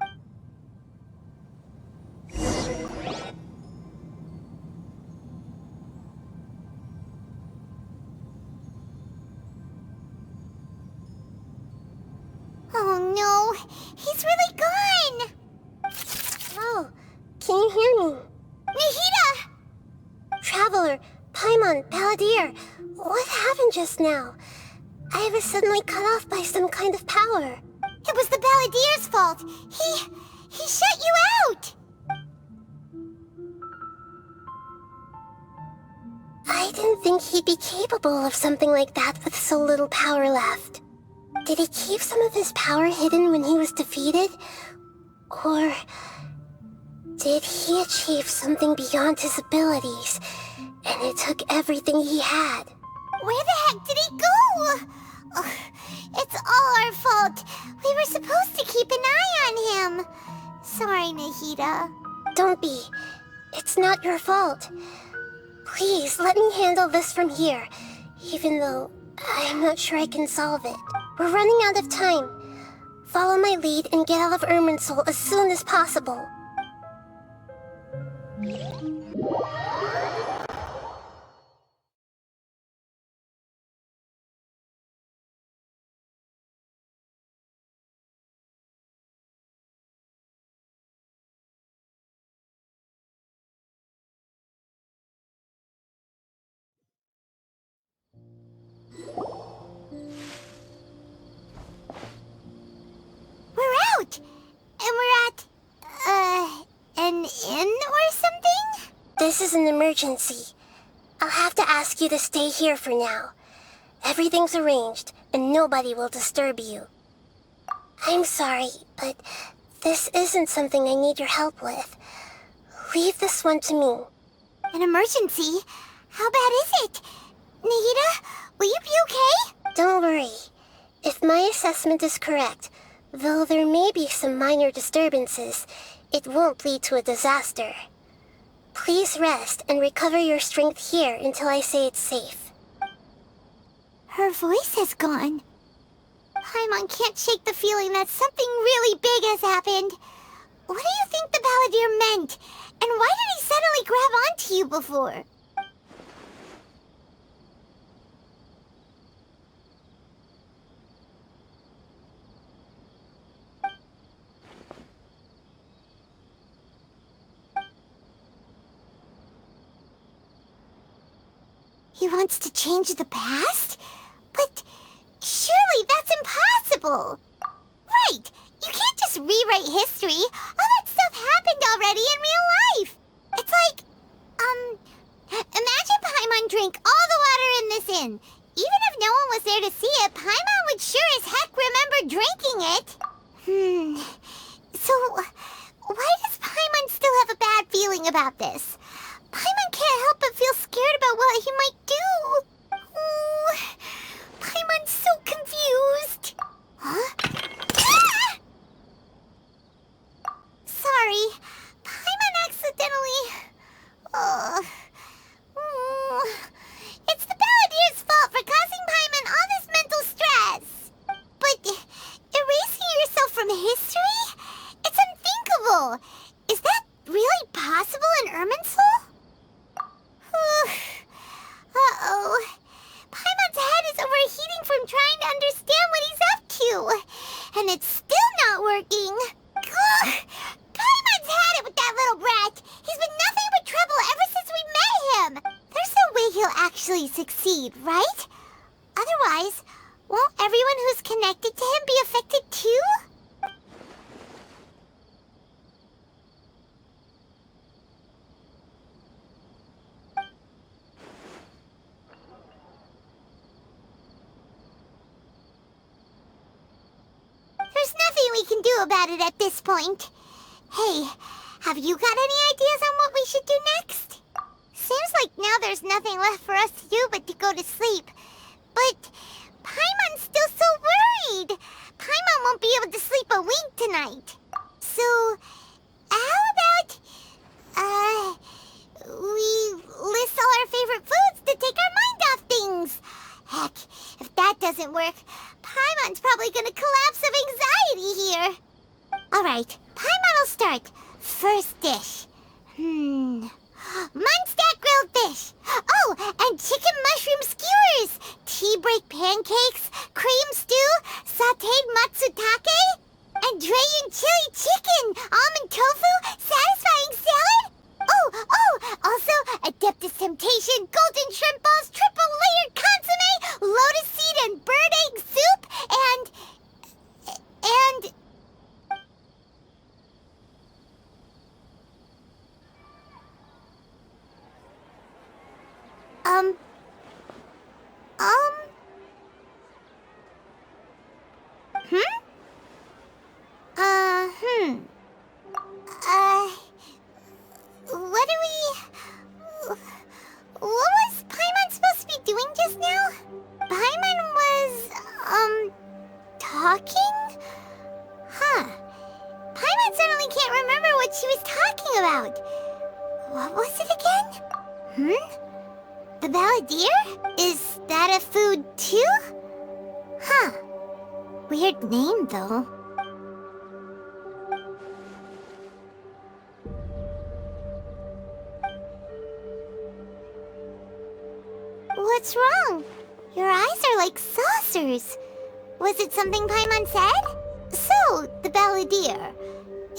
Oh no, he's really gone! Oh, can you hear me? Nahida! Traveler, Paimon, Balladeer, what happened just now? I was suddenly cut off by some kind of power. It was the Balladeer's fault. He shut you out! I didn't think he'd be capable of something like that with so little power left. Did he keep some of his power hidden when he was defeated? Or did he achieve something beyond his abilities, and it took everything he had? Where the heck did he go? Ugh, it's all our fault. We were supposed to keep an eye on him. Sorry, Nahida. Don't be. It's not your fault. Please, let me handle this from here, even though I'm not sure I can solve it. We're running out of time. Follow my lead and get out of Irminsul as soon as possible. We're out! And we're at, an inn or something? This is an emergency. I'll have to ask you to stay here for now. Everything's arranged, and nobody will disturb you. I'm sorry, but this isn't something I need your help with. Leave this one to me. An emergency? How bad is it? Nahida, will you be okay? Don't worry. If my assessment is correct, though there may be some minor disturbances, it won't lead to a disaster. Please rest and recover your strength here until I say it's safe. Her voice has gone. Paimon can't shake the feeling that something really big has happened. What do you think the Balladeer meant? And why did he suddenly grab onto you before? He wants to change the past? But surely that's impossible! Right! You can't just rewrite history! All that stuff happened already in real life! It's like, imagine Paimon drank all the water in this inn. Even if no one was there to see it, Paimon would sure as heck remember drinking it. So, why does Paimon still have a bad feeling about this? Paimon can't help but feel scared about what he might do. Oh, Paimon's so confused. Huh? Ah! Sorry. Paimon accidentally... It's the Balladeer's fault for causing Paimon all this mental stress. But erasing yourself from history? It's unthinkable. Is that really possible in Irminsul? Uh-oh. Paimon's head is overheating from trying to understand what he's up to. And it's still not working. Ugh. Paimon's had it with that little brat. He's been nothing but trouble ever since we met him. There's no way he'll actually succeed, right? Otherwise, won't everyone who's connected to him be affected too? There's nothing we can do about it at this point. Hey, have you got any ideas on what we should do next? Seems like now there's nothing left for us to do but to go to sleep. But Paimon's still so worried. Paimon won't be able to sleep a wink tonight. So, how about, we list all our favorite foods to take our mind off things? Heck, if that doesn't work, Paimon's probably gonna collapse of anxiety here. Alright, Paimon will start. First dish. Munstack grilled fish. Oh, and chicken mushroom skewers. Tea break pancakes, cream stew, sauteed matsutake, and Dragon chili chicken, almond tofu, satisfying salad. Oh, also Adeptus Temptation, golden shrimp balls, triple layered consomme, lotus seed and bird egg soup, and... What was Paimon supposed to be doing just now? Paimon was, talking? Huh. Paimon suddenly can't remember what she was talking about. What was it again? The Balladeer? Is that a food too? Huh. Weird name, though. What's wrong? Your eyes are like saucers. Was it something Paimon said? So, the Balladeer.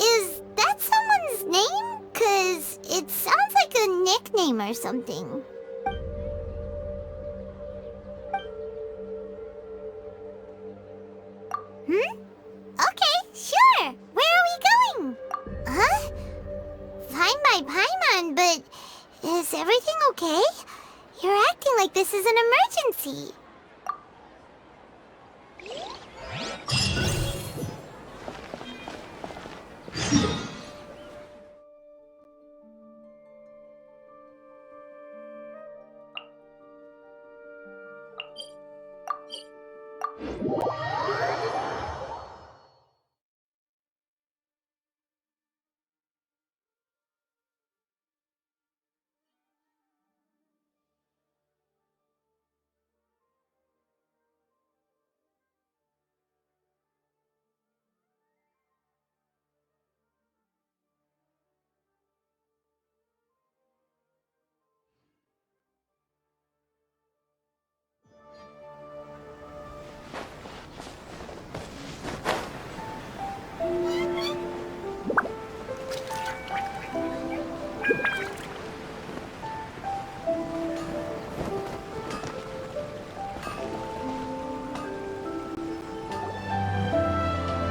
Is that someone's name? 'Cause it sounds like a nickname or something. Okay, sure. Where are we going? Huh? Fine by Paimon, but is everything okay? You're acting like this is an emergency.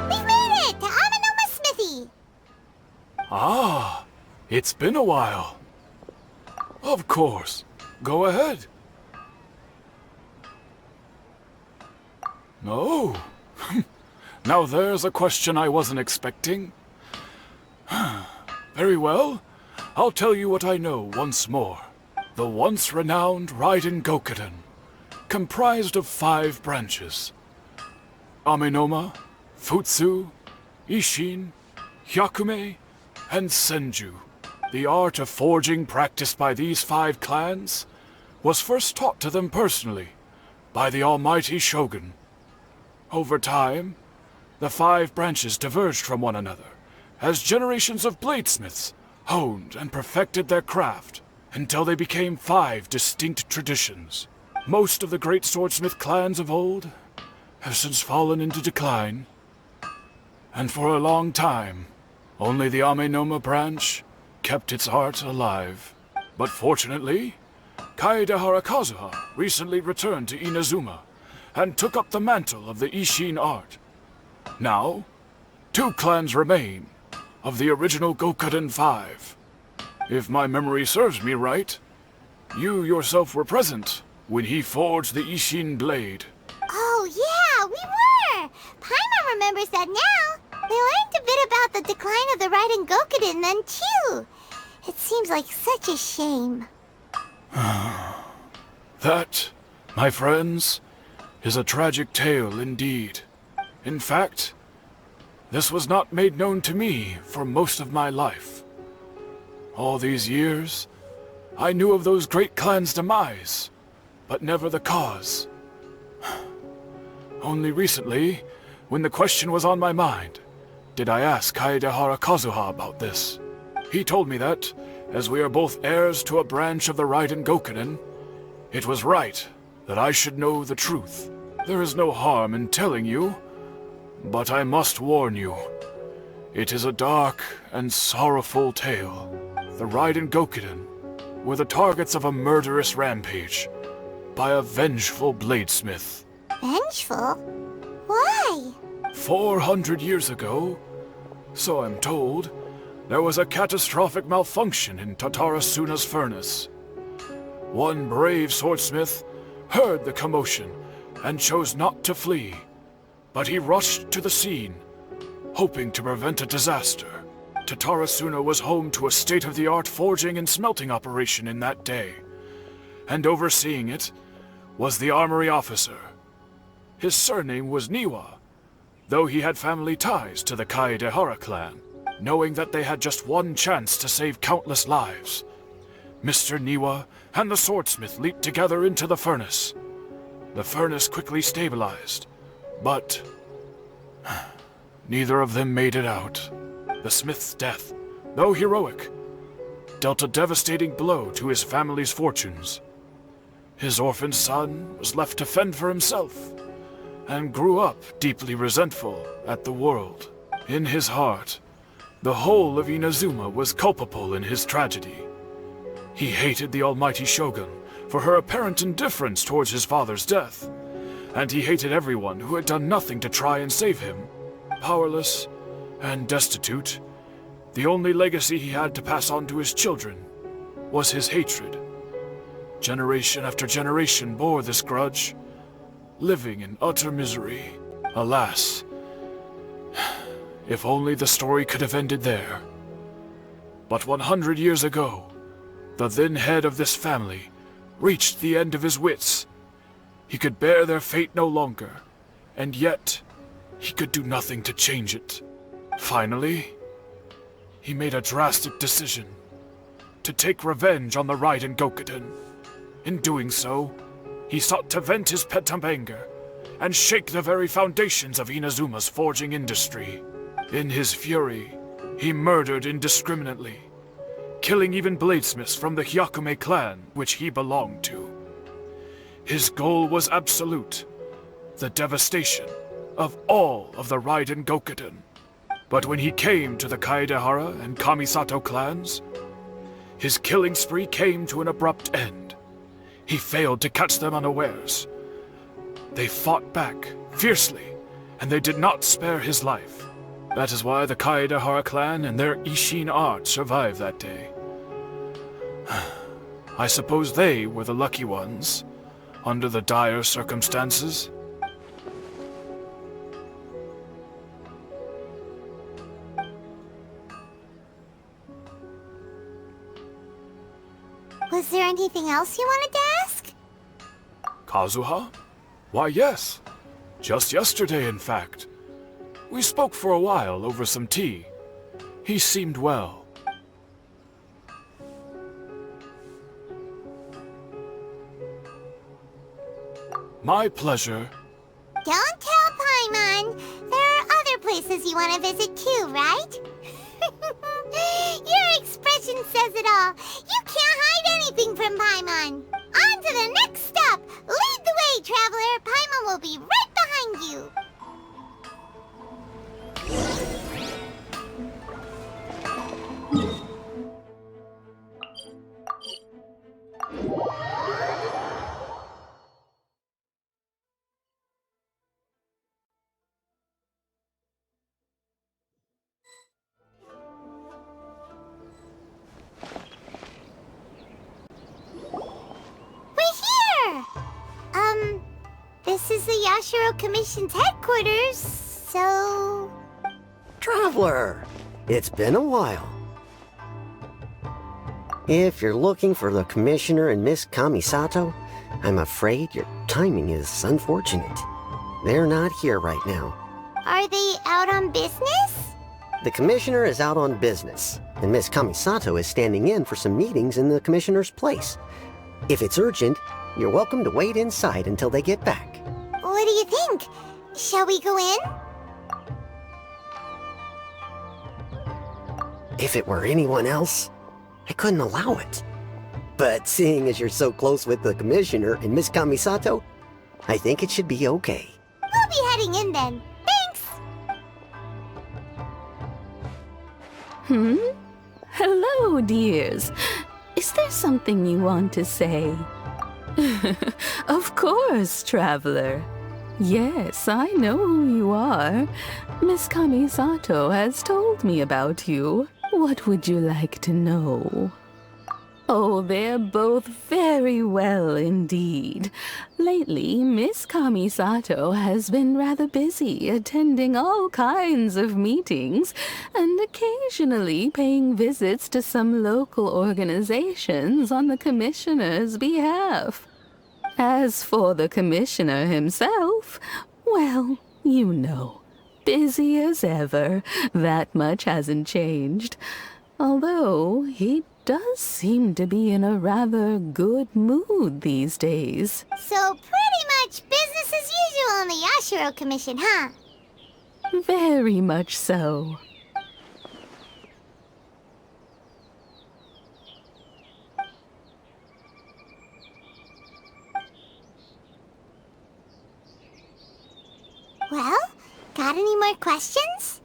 We've made it to Amanoma Smithy! Ah, it's been a while. Of course. Go ahead. No. Now there's a question I wasn't expecting. Very well. I'll tell you what I know once more. The once renowned Raiden Gokuden, comprised of 5 branches. Amenoma, Futsu, Ishin, Hyakume, and Senju. The art of forging practiced by these 5 clans was first taught to them personally by the almighty Shogun. Over time, the 5 branches diverged from one another as generations of bladesmiths honed and perfected their craft until they became 5 distinct traditions. Most of the great swordsmith clans of old have since fallen into decline, and for a long time, only the Amenoma branch kept its art alive. But fortunately, Kaedehara Kazuha recently returned to Inazuma and took up the mantle of the Ishin art. Now, 2 clans remain of the original Gokuden 5. If my memory serves me right, you yourself were present when he forged the Ishin blade. Oh, yeah, we were! Paimon remembers that now. We learned a bit about the decline of the Raiden Gokuden then, too. It seems like such a shame. That, my friends, is a tragic tale indeed. In fact, this was not made known to me for most of my life. All these years, I knew of those great clans' demise, but never the cause. Only recently, when the question was on my mind, did I ask Kaedehara Kazuha about this. He told me that, as we are both heirs to a branch of the Raiden Gokuden, it was right that I should know the truth. There is no harm in telling you, but I must warn you. It is a dark and sorrowful tale. The Raiden Gokuden were the targets of a murderous rampage by a vengeful bladesmith. Vengeful? Why? 400 years ago, so I'm told, there was a catastrophic malfunction in Tatarasuna's furnace. One brave swordsmith heard the commotion and chose not to flee, but he rushed to the scene, hoping to prevent a disaster. Tatarasuna was home to a state-of-the-art forging and smelting operation in that day, and overseeing it was the armory officer. His surname was Niwa, though he had family ties to the Kaedehara clan. Knowing that they had just one chance to save countless lives, Mr. Niwa and the swordsmith leaped together into the furnace. The furnace quickly stabilized, but neither of them made it out. The smith's death, though heroic, dealt a devastating blow to his family's fortunes. His orphan son was left to fend for himself, and grew up deeply resentful at the world. In his heart, the whole of Inazuma was culpable in his tragedy. He hated the almighty Shogun for her apparent indifference towards his father's death, and he hated everyone who had done nothing to try and save him. Powerless and destitute, the only legacy he had to pass on to his children was his hatred. Generation after generation bore this grudge, living in utter misery. Alas, if only the story could have ended there. But 100 years ago, the then head of this family reached the end of his wits. He could bear their fate no longer, and yet he could do nothing to change it. Finally, he made a drastic decision to take revenge on the Raiden Gokuden. In doing so, he sought to vent his pent-up anger and shake the very foundations of Inazuma's forging industry. In his fury, he murdered indiscriminately, killing even bladesmiths from the Hyakume clan which he belonged to. His goal was absolute, the devastation of all of the Raiden Gokuden. But when he came to the Kaedehara and Kamisato clans, his killing spree came to an abrupt end. He failed to catch them unawares. They fought back fiercely, and they did not spare his life. That is why the Kaedehara clan and their Ishin art survived that day. I suppose they were the lucky ones, under the dire circumstances. Was there anything else you wanted to ask? Kazuha? Why, yes. Just yesterday, in fact. We spoke for a while over some tea. He seemed well. My pleasure. Don't tell Paimon. There are other places you want to visit too, right? Your expression says it all. You can't hide anything from Paimon. On to the next stop. Lead the way, traveler. Paimon will be right behind you. This is the Yashiro Commission's headquarters, so... Traveler, it's been a while. If you're looking for the Commissioner and Miss Kamisato, I'm afraid your timing is unfortunate. They're not here right now. Are they out on business? The Commissioner is out on business, and Miss Kamisato is standing in for some meetings in the Commissioner's place. If it's urgent, you're welcome to wait inside until they get back. What do you think? Shall we go in? If it were anyone else, I couldn't allow it. But seeing as you're so close with the Commissioner and Miss Kamisato, I think it should be okay. We'll be heading in then. Thanks! Hello, dears. Is there something you want to say? Of course, traveler. Yes, I know who you are. Miss Kamisato has told me about you. What would you like to know? Oh, they're both very well indeed. Lately, Miss Kamisato has been rather busy attending all kinds of meetings and occasionally paying visits to some local organizations on the Commissioner's behalf. As for the Commissioner himself, well, you know, busy as ever. That much hasn't changed. Although he does seem to be in a rather good mood these days. So pretty much business as usual in the Yashiro Commission, huh? Very much so. Well, got any more questions?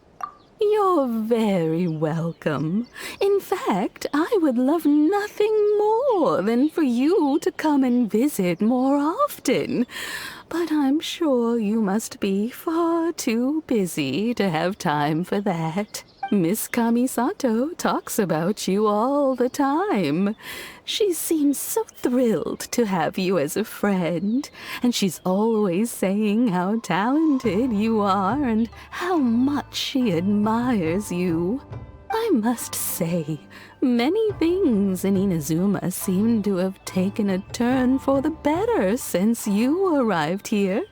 You're very welcome. In fact, I would love nothing more than for you to come and visit more often. But I'm sure you must be far too busy to have time for that. Miss Kamisato talks about you all the time. She seems so thrilled to have you as a friend, and she's always saying how talented you are and how much she admires you. I must say, many things in Inazuma seem to have taken a turn for the better since you arrived here.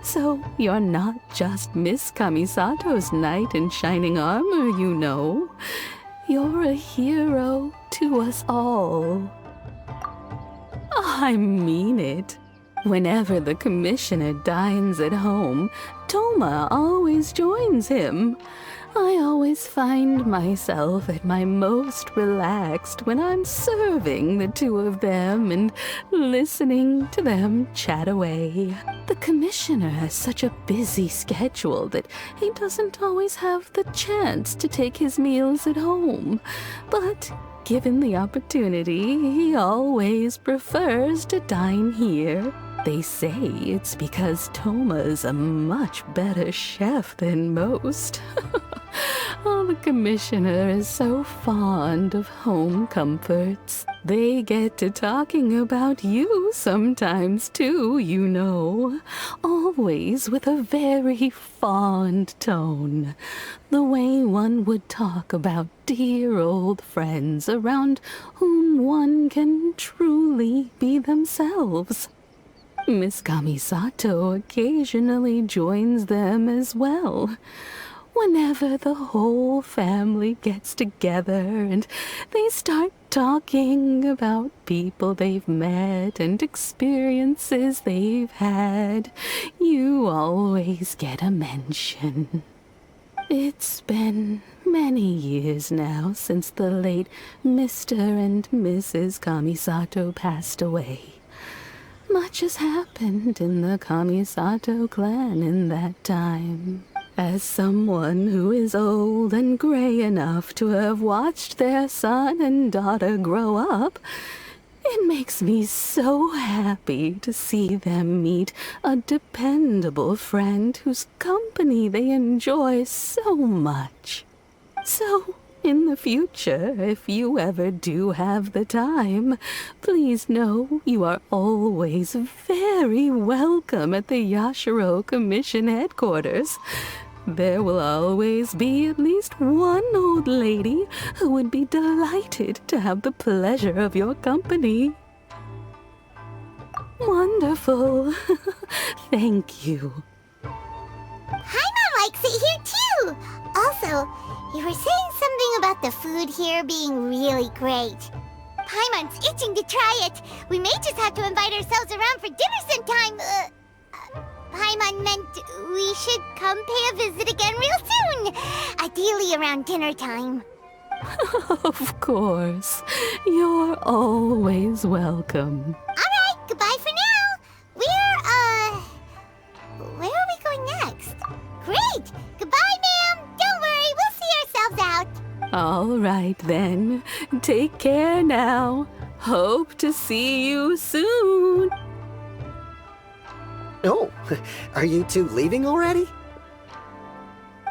So you're not just Miss Kamisato's knight in shining armor, you know. You're a hero to us all. I mean it. Whenever the commissioner dines at home, Toma always joins him. I always find myself at my most relaxed when I'm serving the two of them and listening to them chat away. The commissioner has such a busy schedule that he doesn't always have the chance to take his meals at home. But given the opportunity, he always prefers to dine here. They say it's because Toma's a much better chef than most. Oh, the commissioner is so fond of home comforts. They get to talking about you sometimes too, you know. Always with a very fond tone. The way one would talk about dear old friends around whom one can truly be themselves. Miss Kamisato occasionally joins them as well. Whenever the whole family gets together and they start talking about people they've met and experiences they've had, you always get a mention. It's been many years now since the late Mr. and Mrs. Kamisato passed away. Much has happened in the Kamisato clan in that time. As someone who is old and gray enough to have watched their son and daughter grow up, it makes me so happy to see them meet a dependable friend whose company they enjoy so much. So, in the future, if you ever do have the time, please know you are always very welcome at the Yashiro Commission headquarters. There will always be at least one old lady who would be delighted to have the pleasure of your company. Wonderful. Thank you. Paimon likes it here too! Also, you were saying something about the food here being really great. Paimon's itching to try it. We may just have to invite ourselves around for dinner sometime. Paimon meant we should come pay a visit again real soon. Ideally around dinner time. Of course. You're always welcome. Alright, goodbye for now. Where are we going next? Great! Goodbye, ma'am! Don't worry, we'll see ourselves out. All right, then. Take care now. Hope to see you soon. Oh, are you two leaving already?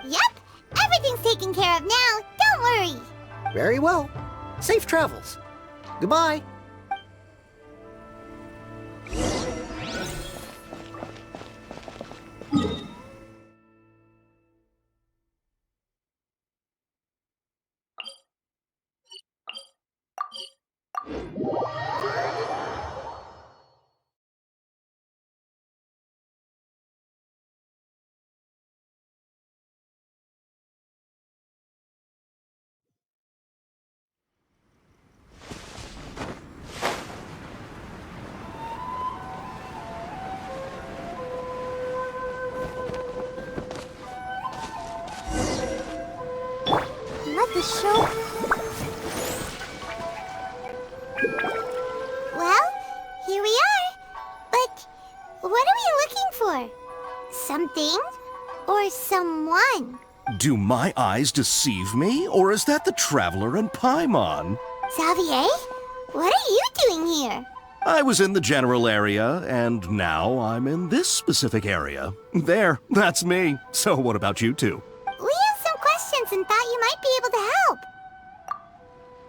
Yep, everything's taken care of now. Don't worry. Very well. Safe travels. Goodbye. Let the show... Well, here we are. But what are we looking for? Something or someone? Do my eyes deceive me, or is that the Traveler and Paimon? Xavier, what are you doing here? I was in the general area, and now I'm in this specific area. There, that's me. So what about you two? We have some questions and thought you might be able to help.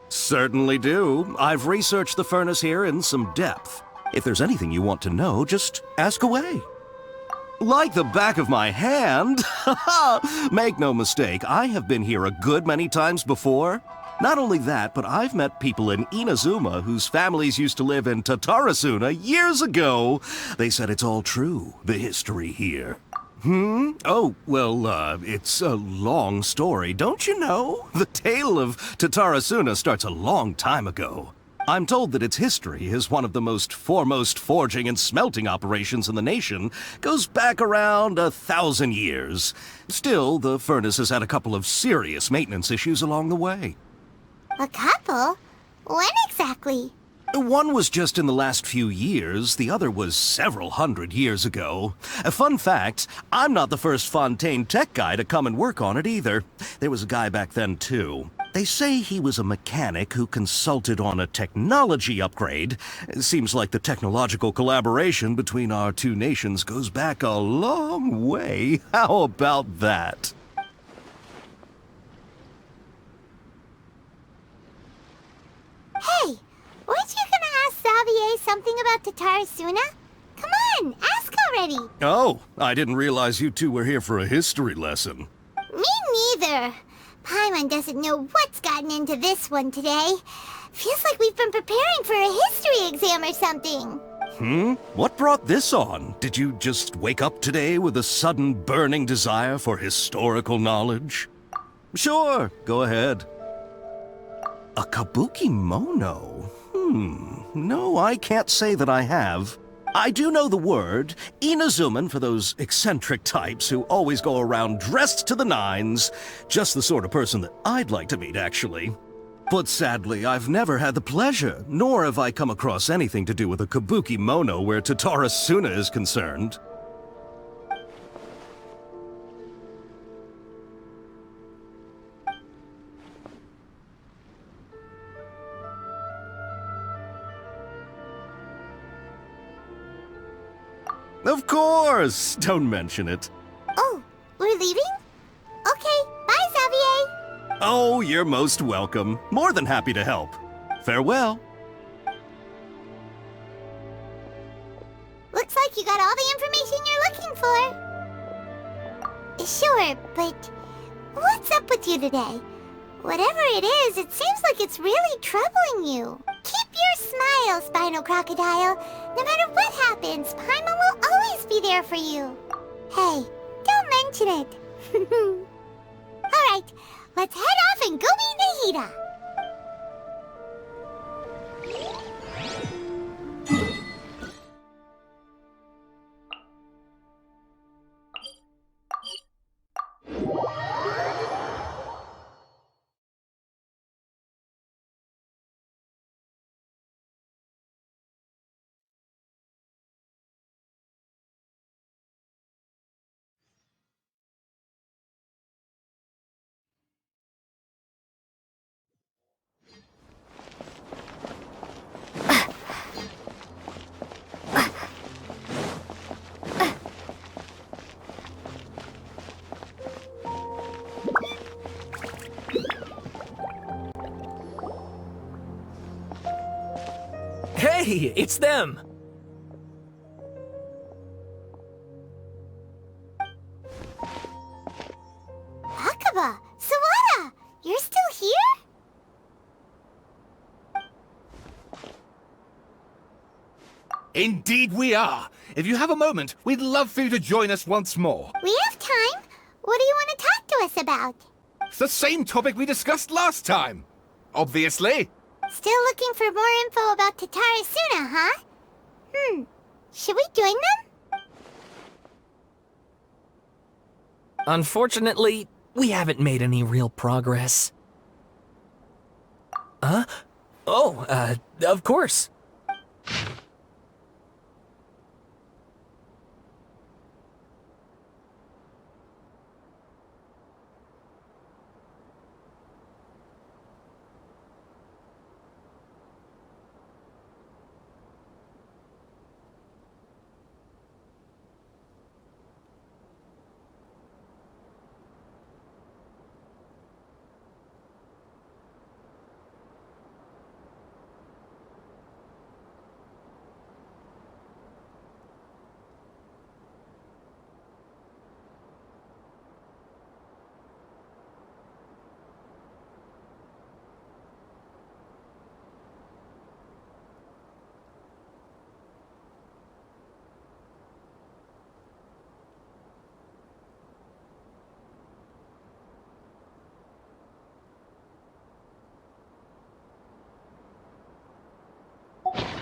Certainly do. I've researched the furnace here in some depth. If there's anything you want to know, just ask away. Like the back of my hand. Make no mistake, I have been here a good many times before. Not only that, but I've met people in Inazuma whose families used to live in Tatarasuna years ago. They said it's all true, the history here. Oh, well, it's a long story, don't you know? The tale of Tatarasuna starts a long time ago. I'm told that its history is one of the most foremost forging and smelting operations in the nation, goes back around 1,000 years. Still, the furnace has had a couple of serious maintenance issues along the way. A couple? When exactly? One was just in the last few years, the other was several hundred years ago. A fun fact, I'm not the first Fontaine tech guy to come and work on it either. There was a guy back then too. They say he was a mechanic who consulted on a technology upgrade. It seems like the technological collaboration between our two nations goes back a long way. How about that? Hey, weren't you gonna ask Xavier something about Tatarasuna? Come on, ask already. Oh, I didn't realize you two were here for a history lesson. Me neither. Paimon doesn't know what's gotten into this one today. Feels like we've been preparing for a history exam or something. What brought this on? Did you just wake up today with a sudden burning desire for historical knowledge? Sure, go ahead. A kabuki mono? No, I can't say that I have. I do know the word, Inazuman for those eccentric types who always go around dressed to the nines. Just the sort of person that I'd like to meet, actually. But sadly, I've never had the pleasure, nor have I come across anything to do with a kabuki mono where Tatarasuna is concerned. Of course! Don't mention it. Oh, we're leaving? Okay, bye, Xavier. Oh, you're most welcome. More than happy to help. Farewell. Looks like you got all the information you're looking for. Sure, but what's up with you today? Whatever it is, it seems like it's really troubling you. Keep your smile, Spinal Crocodile. No matter what happens, Paimon will always be there for you. Hey, don't mention it. Alright, let's head off and go meet Nahida. Hey, it's them! Akaba, Sawada, you're still here? Indeed we are. If you have a moment, we'd love for you to join us once more. We have time. What do you want to talk to us about? It's the same topic we discussed last time. Obviously. Still looking for more info about Tatarasuna, huh? Should we join them? Unfortunately, we haven't made any real progress. Huh? Oh, of course.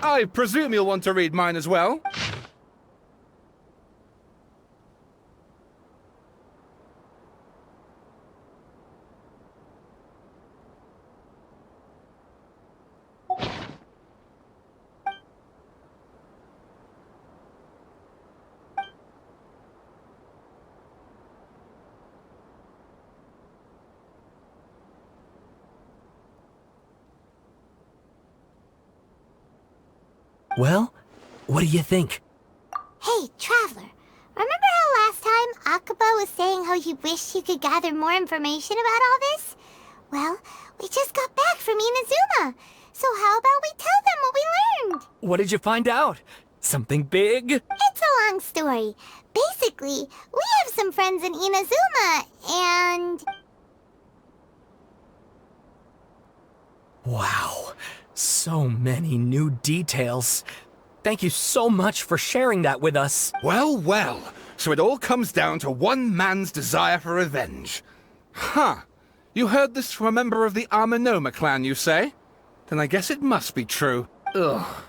I presume you'll want to read mine as well. Well, what do you think? Hey, Traveler. Remember how last time Akaba was saying how he wished he could gather more information about all this? Well, we just got back from Inazuma. So how about we tell them what we learned? What did you find out? Something big? It's a long story. Basically, we have some friends in Inazuma, and... Wow, so many new details. Thank you so much for sharing that with us. Well, well. So it all comes down to one man's desire for revenge. Huh. You heard this from a member of the Amanoma clan, you say? Then I guess it must be true. Ugh.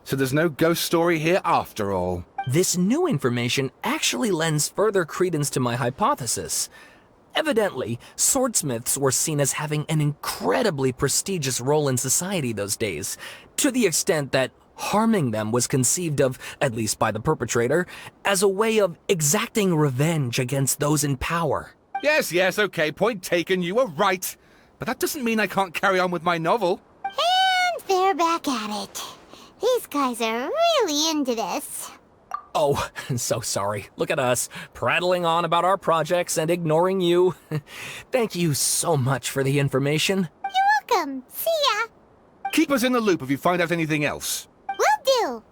So there's no ghost story here after all. This new information actually lends further credence to my hypothesis. Evidently, swordsmiths were seen as having an incredibly prestigious role in society those days, to the extent that harming them was conceived of, at least by the perpetrator, as a way of exacting revenge against those in power. Yes, okay, point taken, you were right. But that doesn't mean I can't carry on with my novel. And they're back at it. These guys are really into this. Oh, so sorry. Look at us, prattling on about our projects and ignoring you. Thank you so much for the information. You're welcome. See ya. Keep us in the loop if you find out anything else. Will do.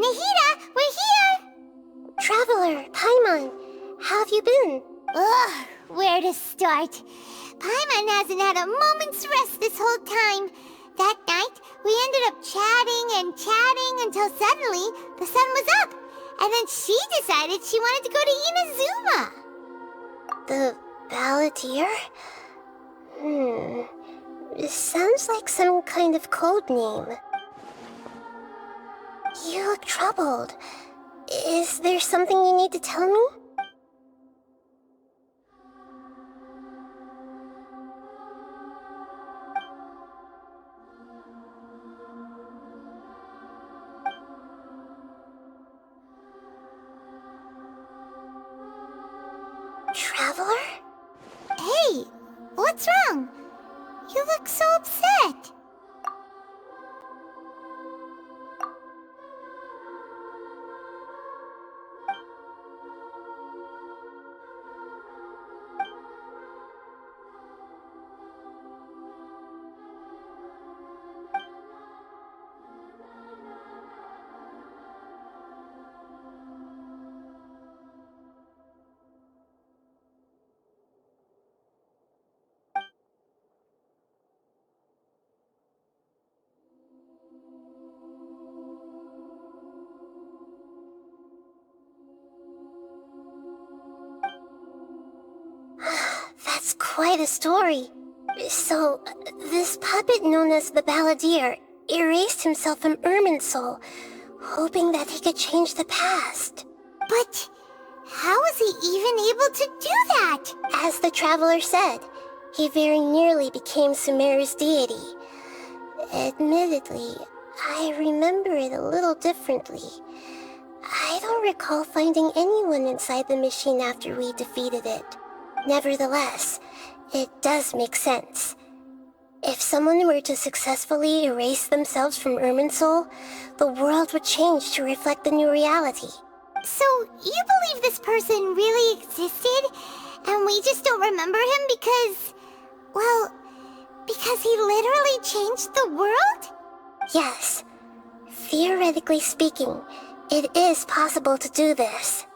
Nahida, we're here! Traveler, Paimon, how have you been? Ugh, where to start? Paimon hasn't had a moment's rest this whole time. That night, we ended up chatting and chatting until suddenly the sun was up. And then she decided she wanted to go to Inazuma. The Balladeer? It sounds like some kind of code name. You look troubled. Is there something you need to tell me? Traveler? Hey, what's wrong? You look so upset. That's quite a story. So, this puppet known as the Balladeer erased himself from Irminsul, hoping that he could change the past. But how was he even able to do that? As the Traveler said, he very nearly became Sumeru's deity. Admittedly, I remember it a little differently. I don't recall finding anyone inside the machine after we defeated it. Nevertheless, it does make sense. If someone were to successfully erase themselves from Irminsul, the world would change to reflect the new reality. So, you believe this person really existed, and we just don't remember him because... well, because he literally changed the world? Yes. Theoretically speaking, it is possible to do this.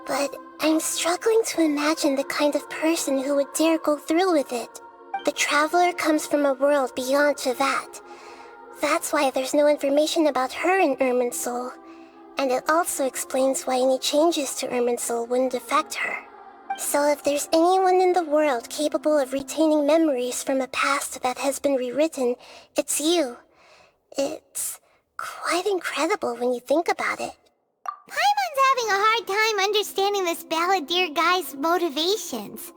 But I'm struggling to imagine the kind of person who would dare go through with it. The Traveler comes from a world beyond Javat. That's why there's no information about her in Irminsul. And it also explains why any changes to Irminsul wouldn't affect her. So if there's anyone in the world capable of retaining memories from a past that has been rewritten, it's you. It's quite incredible when you think about it. Paimon's having a hard time understanding this balladeer guy's motivations.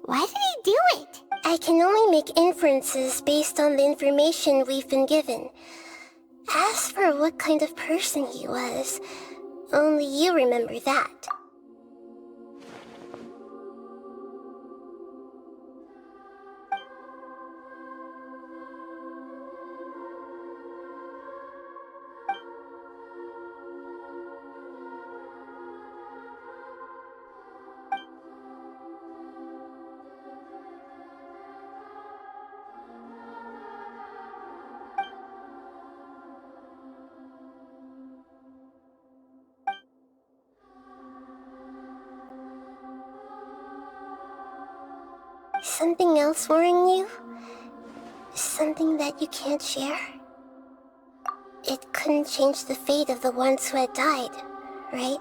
Why did he do it? I can only make inferences based on the information we've been given. As for what kind of person he was, only you remember that. Something else worrying you? Something that you can't share? It couldn't change the fate of the ones who had died, right?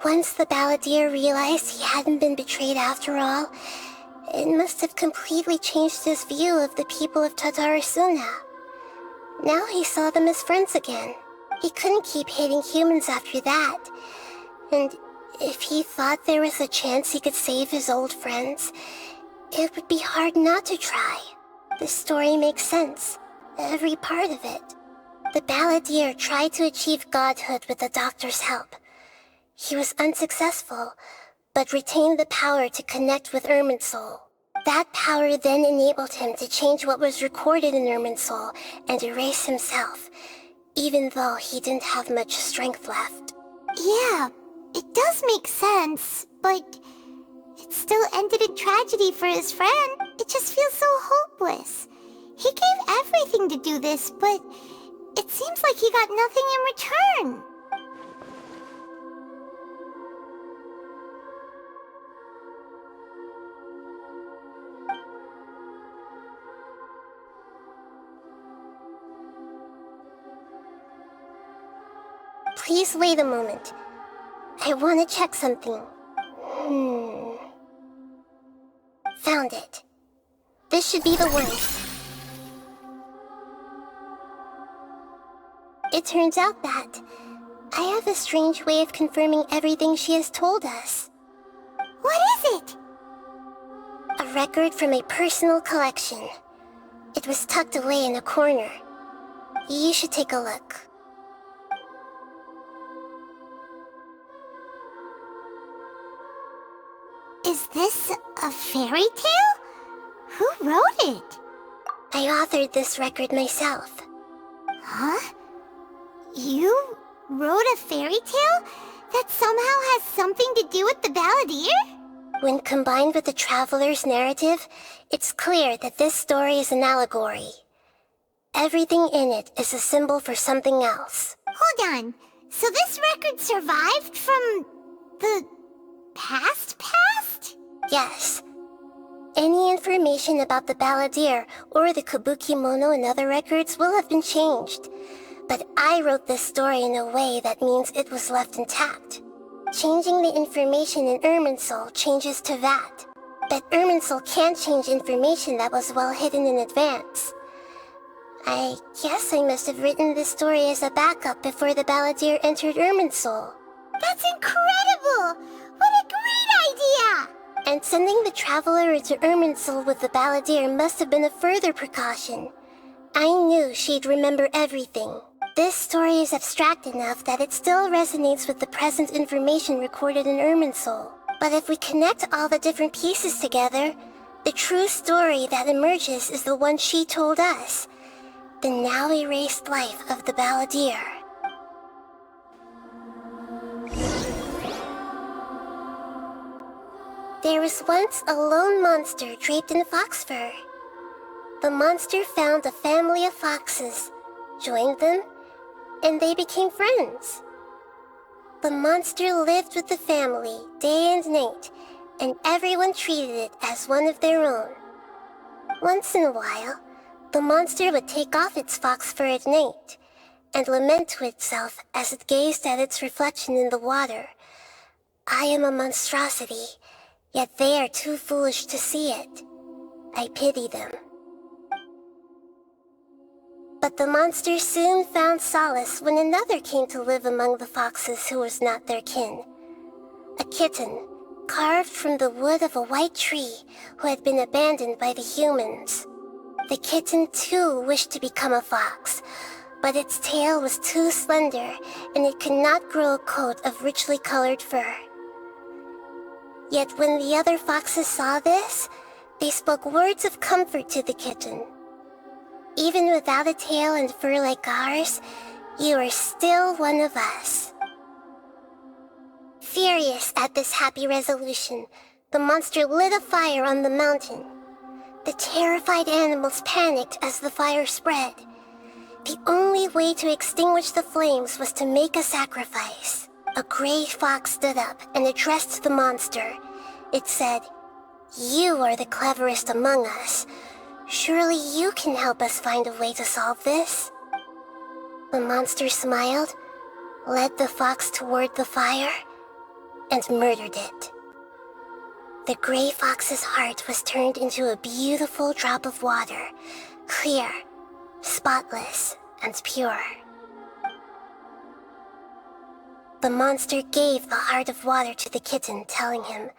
Once the balladeer realized he hadn't been betrayed after all, it must have completely changed his view of the people of Tatarasuna. Now he saw them as friends again. He couldn't keep hating humans after that. And if he thought there was a chance he could save his old friends, it would be hard not to try. The story makes sense, every part of it. The balladeer tried to achieve godhood with the doctor's help. He was unsuccessful, but retained the power to connect with Irminsul. That power then enabled him to change what was recorded in Irminsul and erase himself, even though he didn't have much strength left. Yeah, it does make sense, but... it still ended in tragedy for his friend. It just feels so hopeless. He gave everything to do this, but it seems like he got nothing in return. Please wait a moment. I want to check something. Found it. This should be the one. It turns out that I have a strange way of confirming everything she has told us. What is it? A record from a personal collection. It was tucked away in a corner. You should take a look. Is this a fairy tale? Who wrote it? I authored this record myself. Huh? You wrote a fairy tale that somehow has something to do with the balladeer? When combined with the Traveler's narrative, it's clear that this story is an allegory. Everything in it is a symbol for something else. Hold on. So this record survived from the past? Yes. Any information about the balladeer or the kabuki mono in other records will have been changed. But I wrote this story in a way that means it was left intact. Changing the information in Irminsul changes to that. But Irminsul can't change information that was well hidden in advance. I guess I must have written this story as a backup before the balladeer entered Irminsul. That's incredible! What a great idea! And sending the Traveler into Irminsul with the balladeer must have been a further precaution. I knew she'd remember everything. This story is abstract enough that it still resonates with the present information recorded in Irminsul. But if we connect all the different pieces together, The true story that emerges is the one she told us, the now erased life of the balladeer. There was once a lone monster draped in fox fur. The monster found a family of foxes, joined them, and they became friends. The monster lived with the family day and night, and everyone treated it as one of their own. Once in a while, the monster would take off its fox fur at night, and lament to itself as it gazed at its reflection in the water. I am a monstrosity, yet they are too foolish to see it. I pity them. But the monster soon found solace when another came to live among the foxes who was not their kin. A kitten, carved from the wood of a white tree, who had been abandoned by the humans. The kitten too wished to become a fox, but its tail was too slender, and it could not grow a coat of richly colored fur. Yet when the other foxes saw this, they spoke words of comfort to the kitten. Even without a tail and fur like ours, you are still one of us. Furious at this happy resolution, the monster lit a fire on the mountain. The terrified animals panicked as the fire spread. The only way to extinguish the flames was to make a sacrifice. A gray fox stood up and addressed the monster. It said, "You are the cleverest among us. Surely you can help us find a way to solve this." The monster smiled, led the fox toward the fire, and murdered it. The gray fox's heart was turned into a beautiful drop of water, clear, spotless, and pure. The monster gave the heart of water to the kitten, telling him,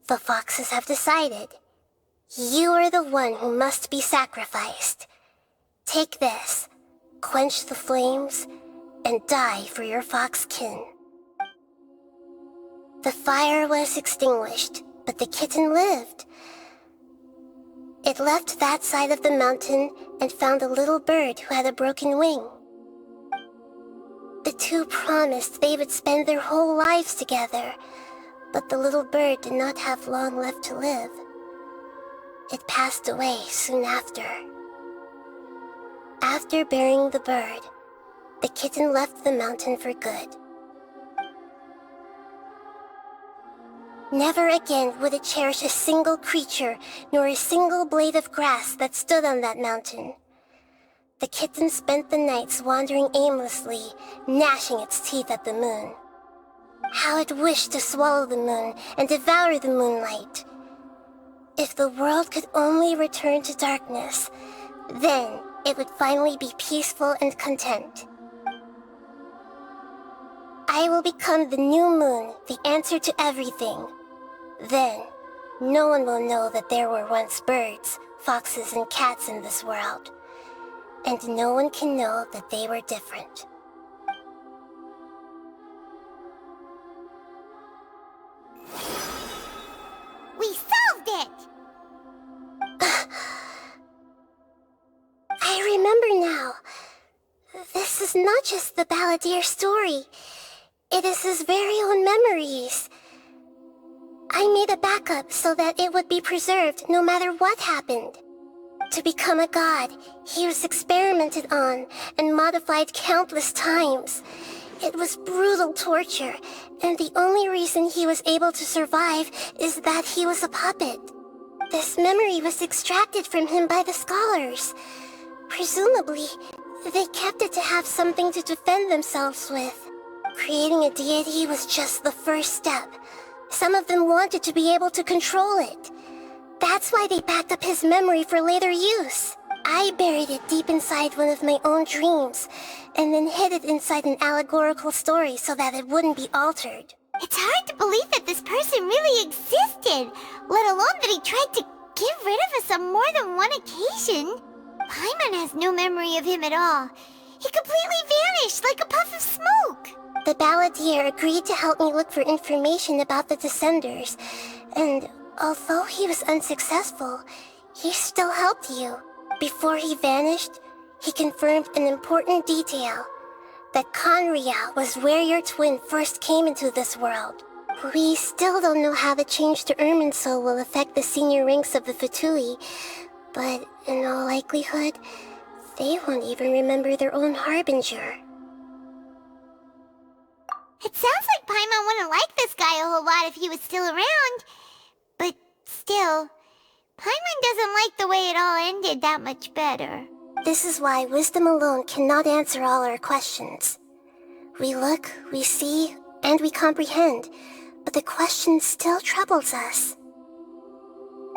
"The foxes have decided. You are the one who must be sacrificed. Take this, quench the flames, and die for your fox kin." The fire was extinguished, but the kitten lived. It left that side of the mountain and found a little bird who had a broken wing. The two promised they would spend their whole lives together, but the little bird did not have long left to live. It passed away soon after. After burying the bird, the kitten left the mountain for good. Never again would it cherish a single creature, nor a single blade of grass that stood on that mountain. The kitten spent the nights wandering aimlessly, gnashing its teeth at the moon. How it wished to swallow the moon and devour the moonlight. If the world could only return to darkness, then it would finally be peaceful and content. I will become the new moon, the answer to everything. Then, no one will know that there were once birds, foxes, and cats in this world. And no one can know that they were different. We solved it! I remember now. This is not just the balladeer's story. It is his very own memories. I made a backup so that it would be preserved no matter what happened. To become a god, he was experimented on and modified countless times. It was brutal torture, and the only reason he was able to survive is that he was a puppet. This memory was extracted from him by the scholars. Presumably, they kept it to have something to defend themselves with. Creating a deity was just the first step. Some of them wanted to be able to control it. That's why they backed up his memory for later use. I buried it deep inside one of my own dreams, and then hid it inside an allegorical story so that it wouldn't be altered. It's hard to believe that this person really existed, let alone that he tried to get rid of us on more than one occasion. Paimon has no memory of him at all. He completely vanished like a puff of smoke. The balladeer agreed to help me look for information about the Descenders, and Although he was unsuccessful, he still helped you. Before he vanished, he confirmed an important detail. That Conria was where your twin first came into this world. We still don't know how the change to Irminsul will affect the senior ranks of the Fatui, but in all likelihood, they won't even remember their own Harbinger. It sounds like Paimon wouldn't like this guy a whole lot if he was still around. But still, Paimon doesn't like the way it all ended that much better. This is why wisdom alone cannot answer all our questions. We look, we see, and we comprehend, but the question still troubles us.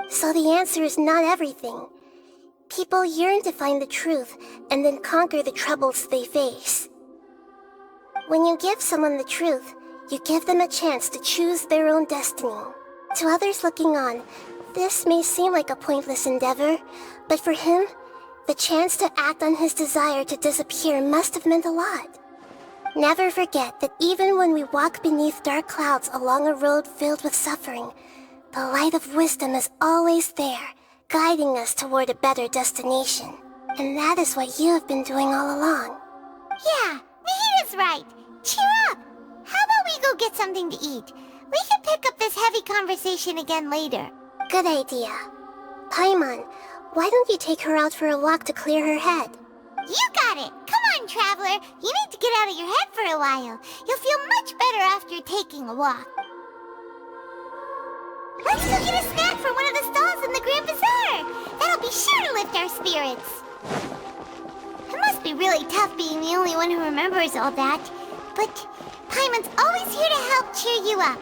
So the answer is not everything. People yearn to find the truth and then conquer the troubles they face. When you give someone the truth, you give them a chance to choose their own destiny. To others looking on, this may seem like a pointless endeavor, but for him, the chance to act on his desire to disappear must have meant a lot. Never forget that even when we walk beneath dark clouds along a road filled with suffering, the light of wisdom is always there, guiding us toward a better destination. And that is what you have been doing all along. Yeah, Nahita's right. Cheer up! How about we go get something to eat? We can pick up this heavy conversation again later. Good idea. Paimon, why don't you take her out for a walk to clear her head? You got it! Come on, Traveler! You need to get out of your head for a while. You'll feel much better after taking a walk. Let's go get a snack from one of the stalls in the Grand Bazaar! That'll be sure to lift our spirits. It must be really tough being the only one who remembers all that. But Paimon's always here to help cheer you up.